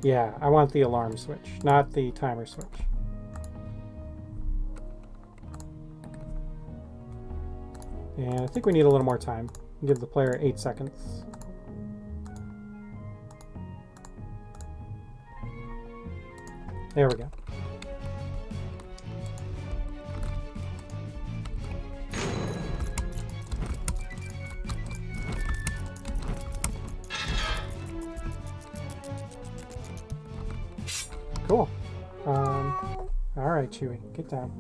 Yeah, I want the alarm switch, not the timer switch. And I think we need a little more time. Give the player 8 seconds. There we go. Cool. All right, Chewie, get down.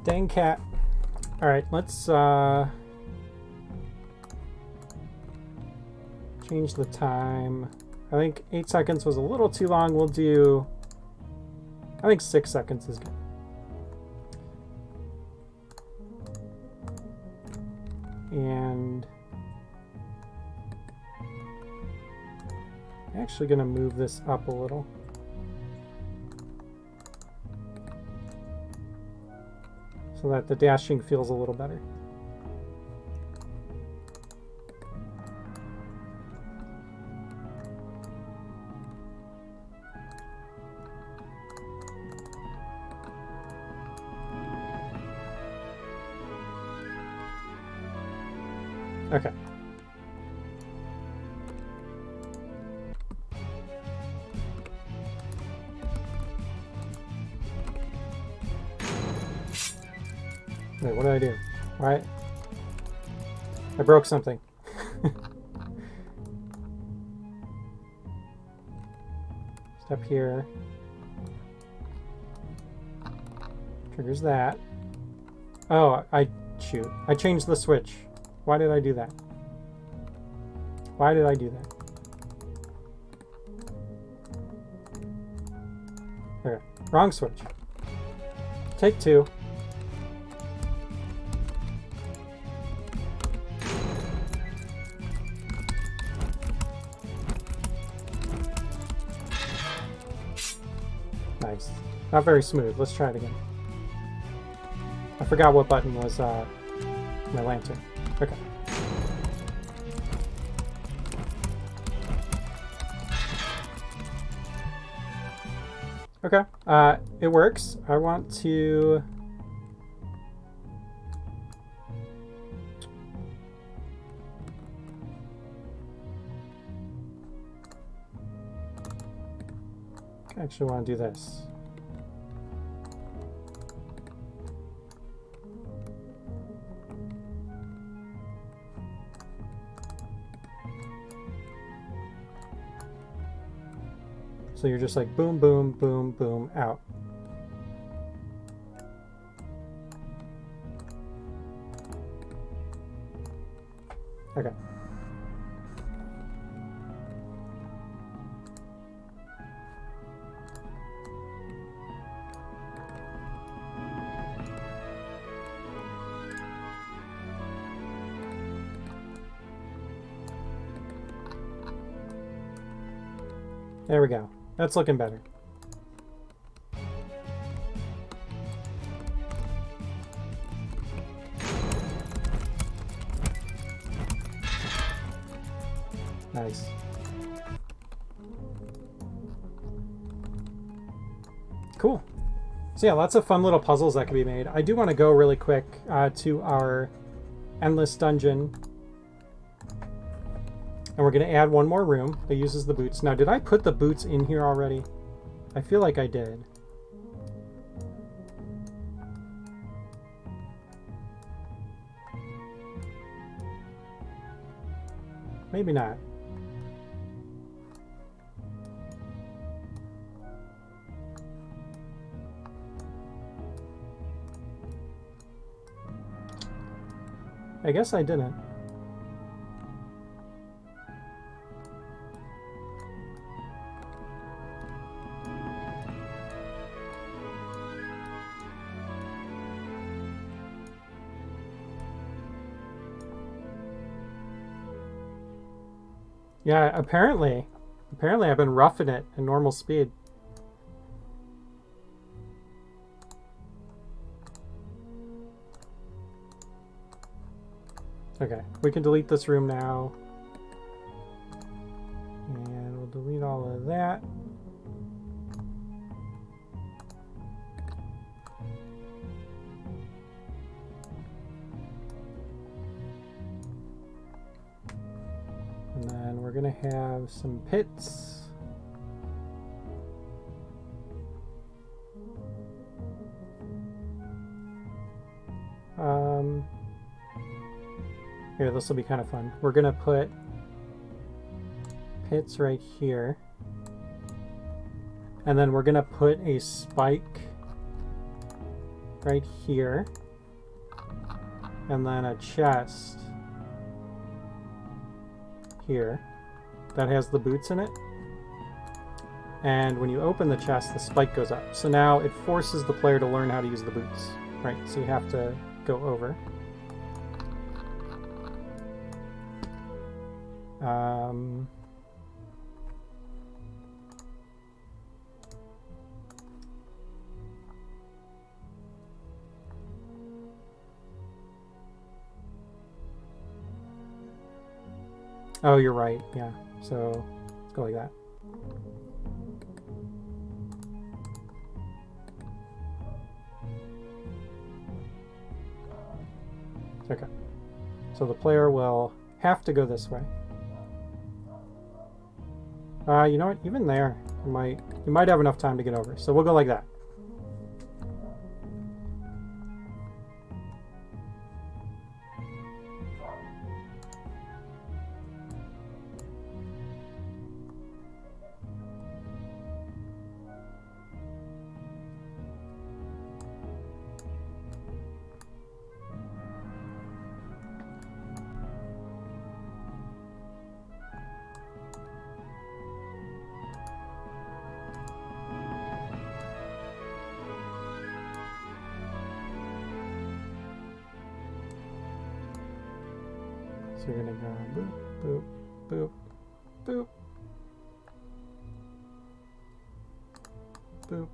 Dang cat. All right, let's change the time. I think 8 seconds was a little too long. We'll do, I think 6 seconds is good. And I'm actually going to move this up a little. So that the dashing feels a little better. Okay. Wait, what did I do? Why? I broke something. Step here. Triggers that. Oh, shoot. I changed the switch. Why did I do that? Why did I do that? Okay, wrong switch. Take 2. Nice. Not very smooth. Let's try it again. I forgot what button was my lantern. Okay. Okay. It works. I want to... I actually want to do this. So you're just like boom, boom, boom, boom, out. Okay. There we go. That's looking better. Nice. Cool. So yeah, lots of fun little puzzles that can be made. I do want to go really quick to our endless dungeon. And we're going to add one more room that uses the boots. Now, did I put the boots in here already? I feel like I did. Maybe not. I guess I didn't. Yeah, apparently I've been roughing it at normal speed. Okay, we can delete this room now. And we'll delete all of that. And then we're gonna have some pits. Here, this will be kind of fun. We're gonna put pits right here. And then we're gonna put a spike right here. And then a chest here that has the boots in it. And when you open the chest, the spike goes up. So now it forces the player to learn how to use the boots. Right, so you have to go over. Oh, you're right. Yeah. So let's go like that. Okay. So the player will have to go this way. You know what? Even there, you might have enough time to get over. So we'll go like that. So you're gonna go boop, boop, boop, boop, boop.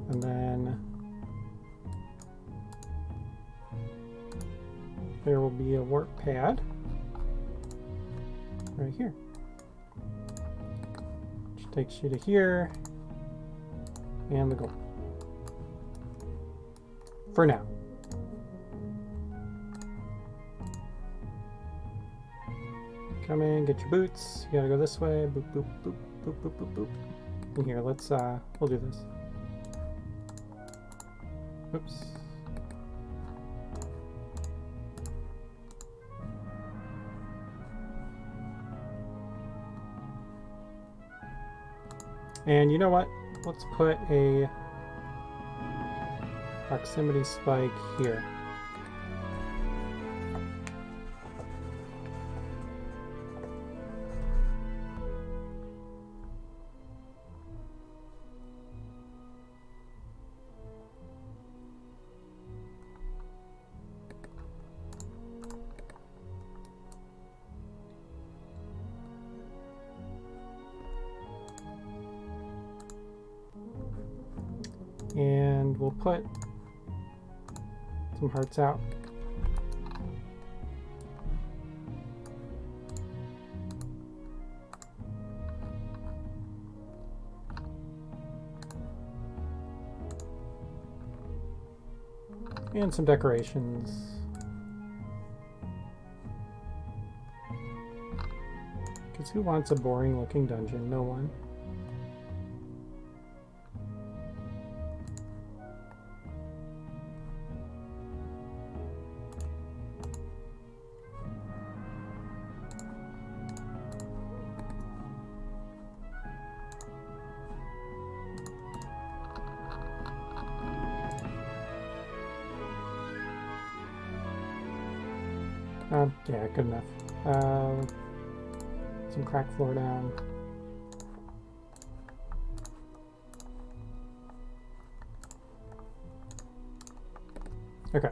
And then there will be a warp pad right here, which takes you to here and the goal for now. Come in, get your boots. You gotta go this way. Boop, boop, boop, boop, boop, boop, boop. And here, let's we'll do this. Oops. And you know what? Let's put a proximity spike here. we'll put some hearts out. And some decorations. Because who wants a boring looking dungeon? No one. Yeah, good enough. Some crack floor down. Okay.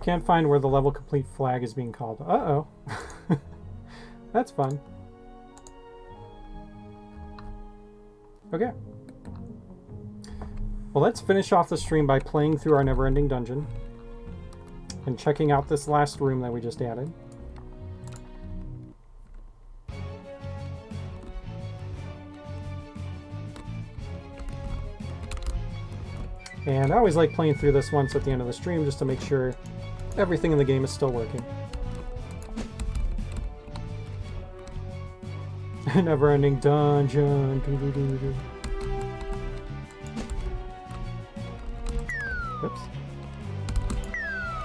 Can't find where the level complete flag is being called. Uh-oh. That's fun. Okay. Well, let's finish off the stream by playing through our never-ending dungeon and checking out this last room that we just added. And I always like playing through this once at the end of the stream just to make sure everything in the game is still working. Never-ending dungeon. Oops.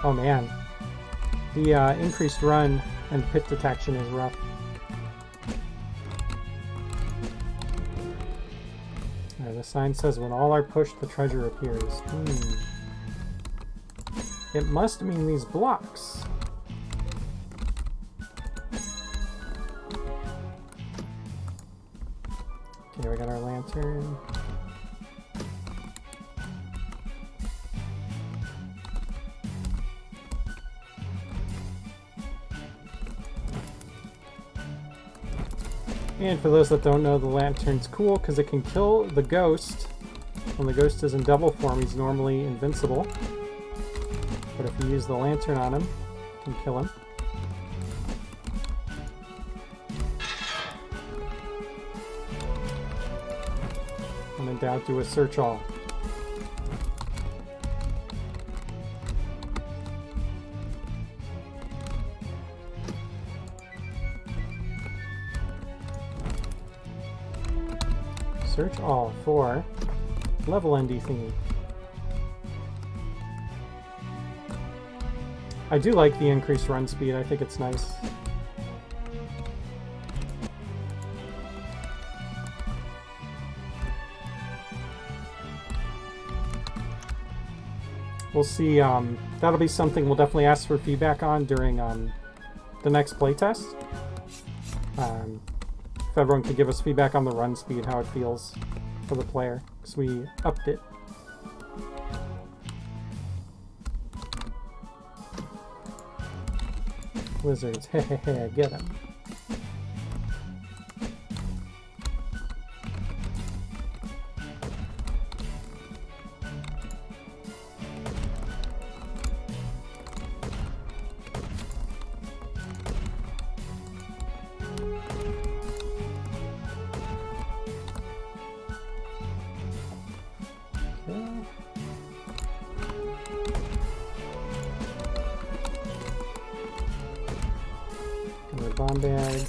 Oh man. The increased run and pit detection is rough. The sign says when all are pushed, the treasure appears. It must mean these blocks. Okay, we got our lantern. And for those that don't know, the lantern's cool because it can kill the ghost. When the ghost is in devil form, he's normally invincible. But if you use the lantern on him, you can kill him. When in doubt, do a search all. Search all for level ND thingy. I do like the increased run speed. I think it's nice. We'll see. That'll be something we'll definitely ask for feedback on during the next playtest. If everyone could give us feedback on the run speed, how it feels for the player, because we upped it. Wizards, hehehe, get him. Bomb bag.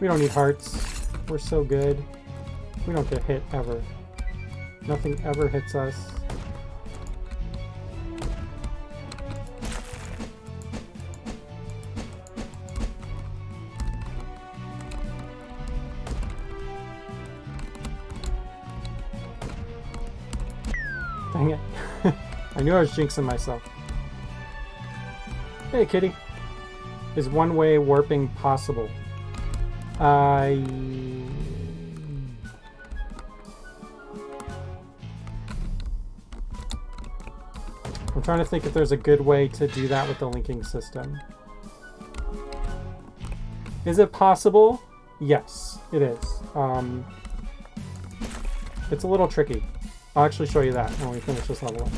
We don't need hearts. We're so good. We don't get hit ever. Nothing ever hits us. Dang it. I knew I was jinxing myself. Hey, kitty. Is one-way warping possible? I'm trying to think if there's a good way to do that with the linking system. Is it possible? Yes, it is. It's a little tricky. I'll actually show you that when we finish this level up.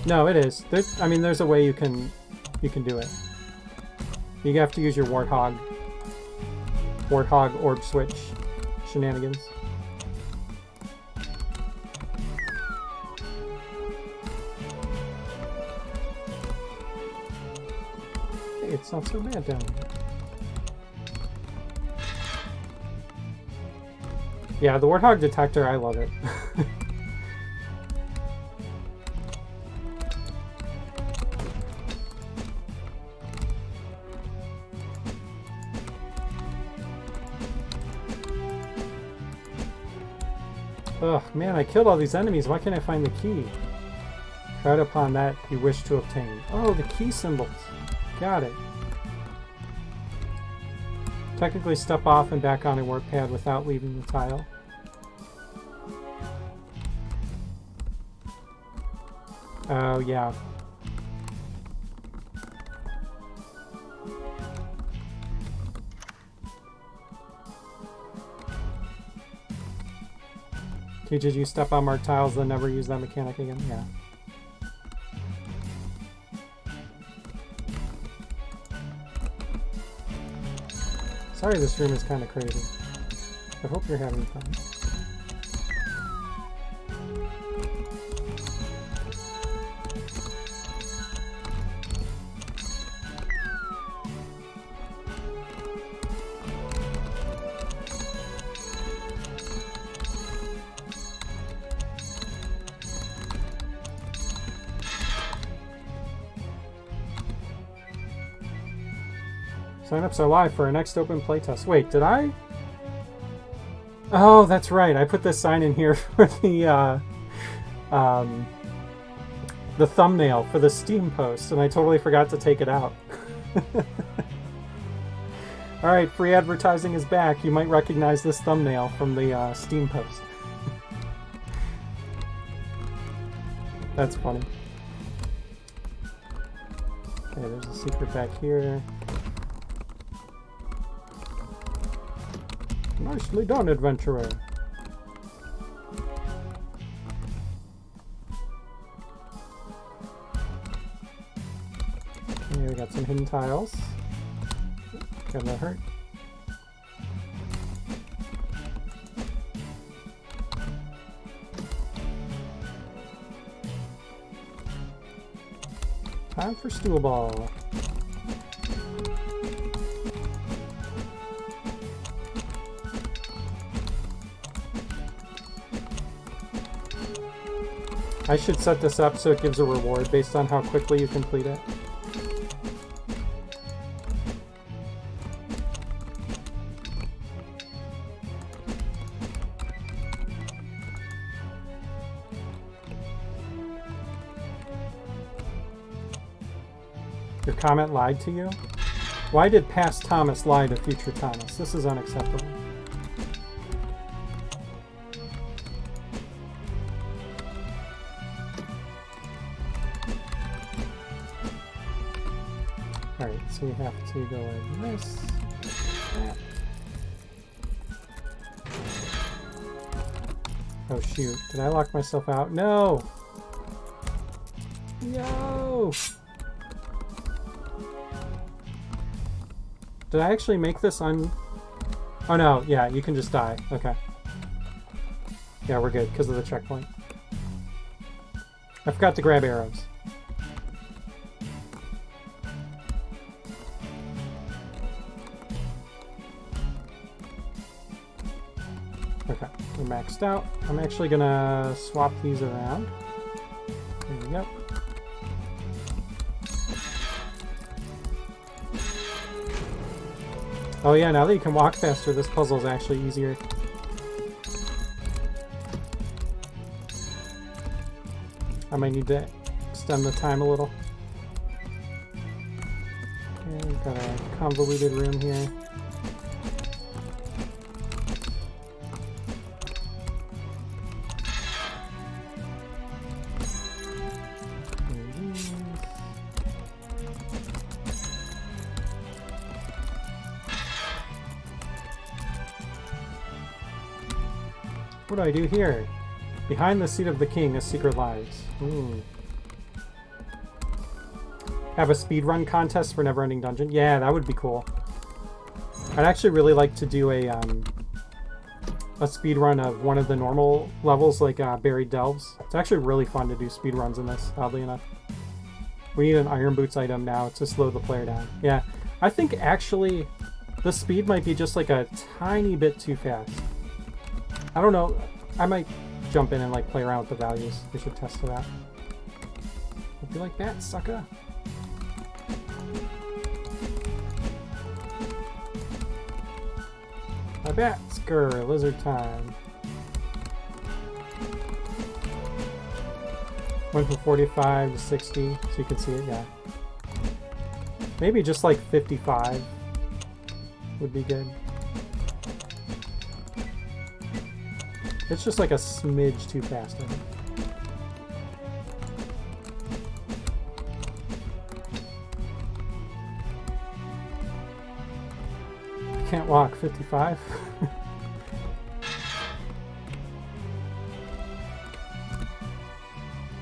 No, it is. I mean, there's a way you can do it. You have to use your warthog orb switch shenanigans. Hey, it's not so bad down here. Yeah, the warthog detector, I love it. Ugh, man, I killed all these enemies. Why can't I find the key? Tread upon that you wish to obtain. Oh, the key symbols. Got it. Technically step off and back on a warp pad without leaving the tile. Oh, yeah. Teaches you step on marked tiles, then never use that mechanic again. Yeah. Sorry this room is kind of crazy. I hope you're having fun. Sign-ups are live for our next open playtest. Wait, did I? Oh, that's right. I put this sign in here for the thumbnail for the Steam post, and I totally forgot to take it out. Alright, free advertising is back. You might recognize this thumbnail from the Steam post. That's funny. Okay, there's a secret back here. Nicely done, adventurer. Okay, we got some hidden tiles. Got that hurt. Time for stool ball. I should set this up so it gives a reward based on how quickly you complete it. Your comment lied to you? Why did past Thomas lie to future Thomas? This is unacceptable. Alright, so we have to go like this. That. Oh shoot, did I lock myself out? No! No! Did I actually make this on... Oh no, yeah, you can just die. Okay. Yeah, we're good, because of the checkpoint. I forgot to grab arrows. Okay, we're maxed out. I'm actually gonna swap these around. There we go. Oh yeah, now that you can walk faster, this puzzle is actually easier. I might need to extend the time a little. Okay, we've got a convoluted room here. What do I do here? Behind the seat of the king, a secret lies. Have a speedrun contest for Neverending Dungeon? Yeah, that would be cool. I'd actually really like to do a speedrun of one of the normal levels, like Buried Delves. It's actually really fun to do speedruns in this, oddly enough. We need an Iron Boots item now to slow the player down. Yeah, I think actually the speed might be just like a tiny bit too fast. I don't know. I might jump in and like play around with the values. We should test for that. Hope you like that, sucker. My bat, skur, lizard time. Went from 45 to 60, so you can see it, yeah. Maybe just like 55 would be good. It's just like a smidge too fast, I think. Can't walk 55.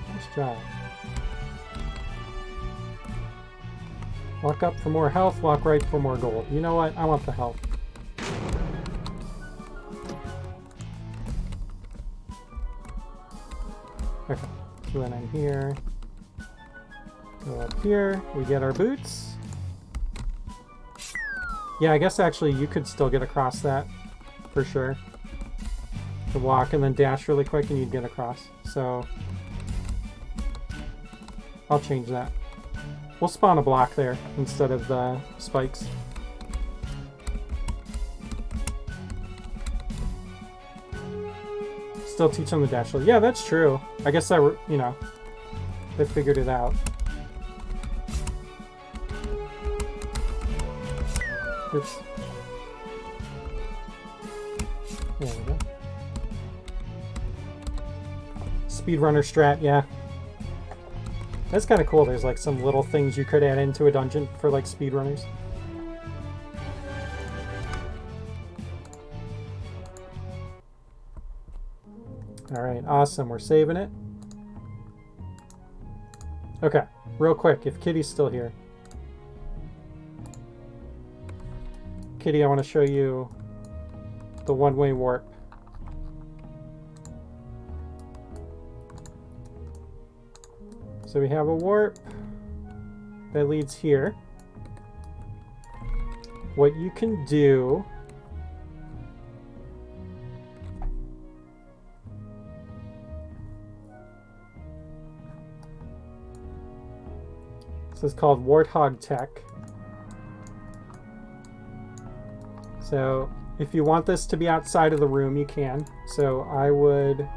Nice job. Walk up for more health, walk right for more gold. You know what? I want the health. Okay, so then I'm here. Go up here, we get our boots. Yeah, I guess actually you could still get across that, for sure. To walk and then dash really quick and you'd get across. So, I'll change that. We'll spawn a block there instead of the spikes. Still teach them the dash. Yeah, that's true. I guess you know, they figured it out. Oops. There we go. Speedrunner strat, yeah. That's kind of cool. There's like some little things you could add into a dungeon for like speedrunners. Alright, awesome. We're saving it. Okay, real quick, if Kitty's still here. Kitty, I want to show you the one-way warp. So we have a warp that leads here. What you can do this is called Warthog Tech. So if you want this to be outside of the room, you can. So I would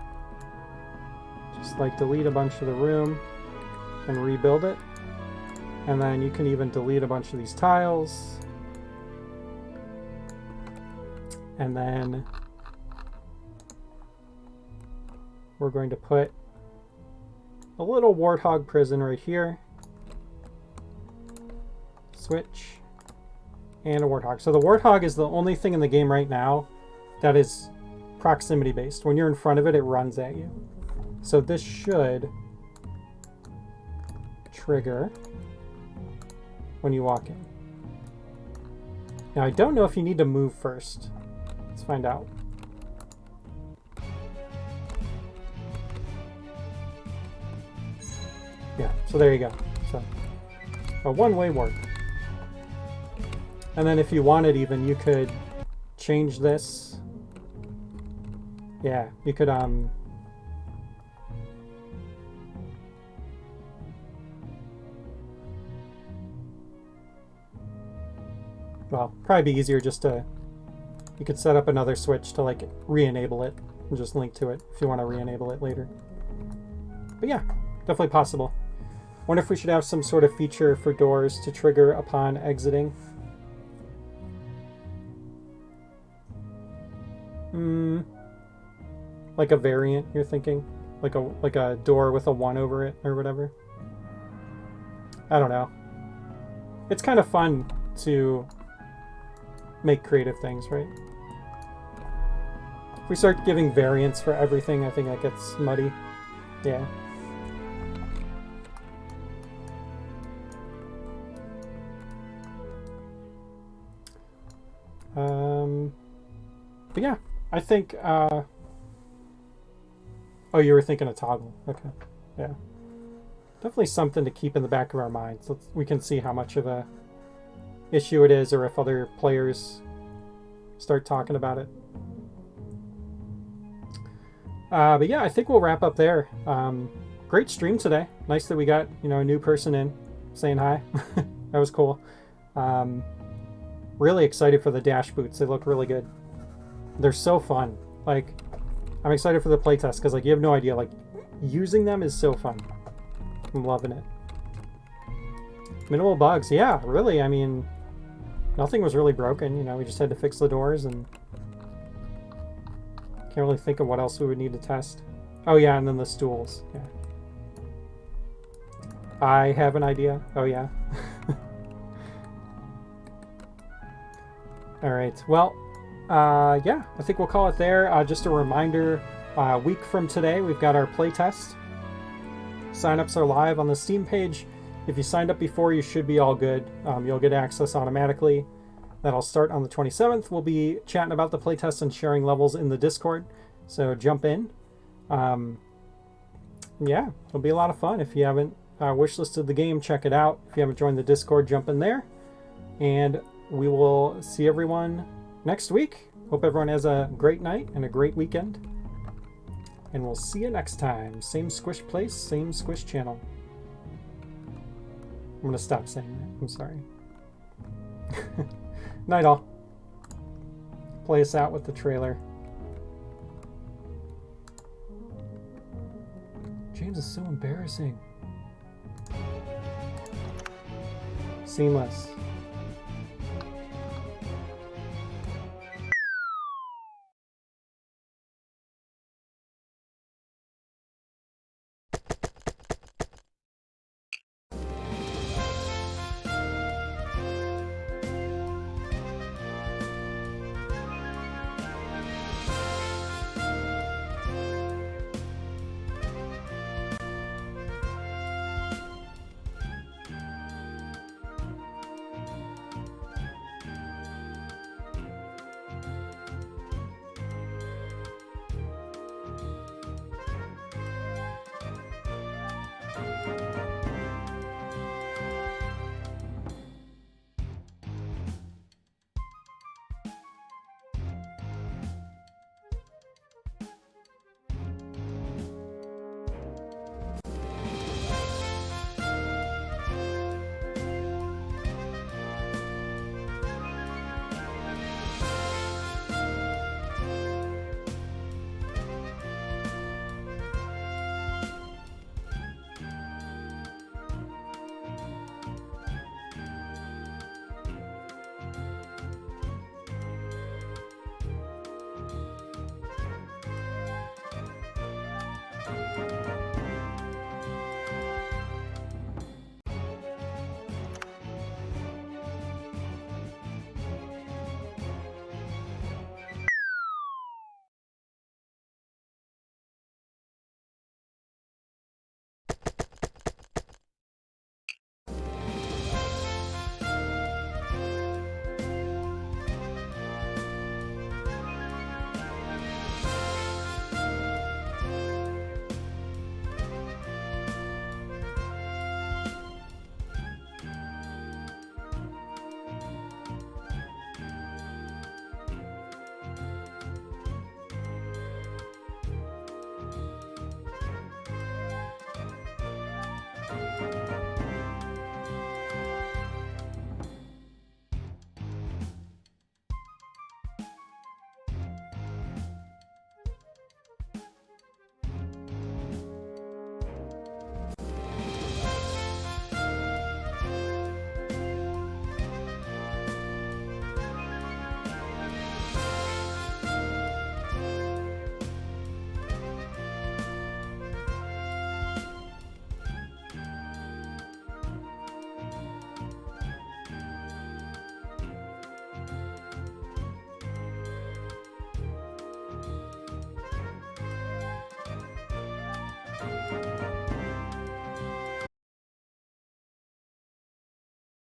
just like delete a bunch of the room and rebuild it. And then you can even delete a bunch of these tiles. And then we're going to put a little warthog prison right here. Switch. And a warthog. So the warthog is the only thing in the game right now that is proximity based. When you're in front of it, it runs at you. So this should trigger when you walk in. Now I don't know if you need to move first. Let's find out. Yeah, so there you go. So a one-way warp. And then if you wanted even, you could change this. Yeah, you could, well, probably be easier just to, you could set up another switch to like re-enable it and just link to it if you want to re-enable it later. But yeah, definitely possible. Wonder if we should have some sort of feature for doors to trigger upon exiting. Like a variant, you're thinking? Like a door with a 1 over it or whatever? I don't know. It's kind of fun to make creative things, right? we start giving variants for everything, I think that gets muddy. Yeah. But yeah, I think, oh, you were thinking of toggle. Okay. Yeah. Definitely something to keep in the back of our minds. We can see how much of a issue it is, or if other players start talking about it. But yeah, I think we'll wrap up there. Great stream today. Nice that we got, you know, a new person in saying hi. That was cool. Really excited for the dash boots. They look really good. They're so fun. Like, I'm excited for the playtest because, like, you have no idea. Like, using them is so fun. I'm loving it. Minimal bugs. Yeah, really. I mean, nothing was really broken. You know, we just had to fix the doors, and can't really think of what else we would need to test. Oh yeah, and then the stools. Yeah. I have an idea. Oh yeah. All right. Well, yeah, I think we'll call it there. Just a reminder, a week from today, we've got our playtest. Sign-ups are live on the Steam page. If you signed up before, you should be all good. You'll get access automatically. That'll start on the 27th. We'll be chatting about the playtest and sharing levels in the Discord, so jump in. Yeah, it'll be a lot of fun. If you haven't wishlisted the game, check it out. If you haven't joined the Discord, jump in there. And we will see everyone next week. Hope everyone has a great night and a great weekend. And we'll see you next time. Same Squish place, same Squish channel. I'm going to stop saying that. I'm sorry. Night all. Play us out with the trailer. James is so embarrassing. Seamless.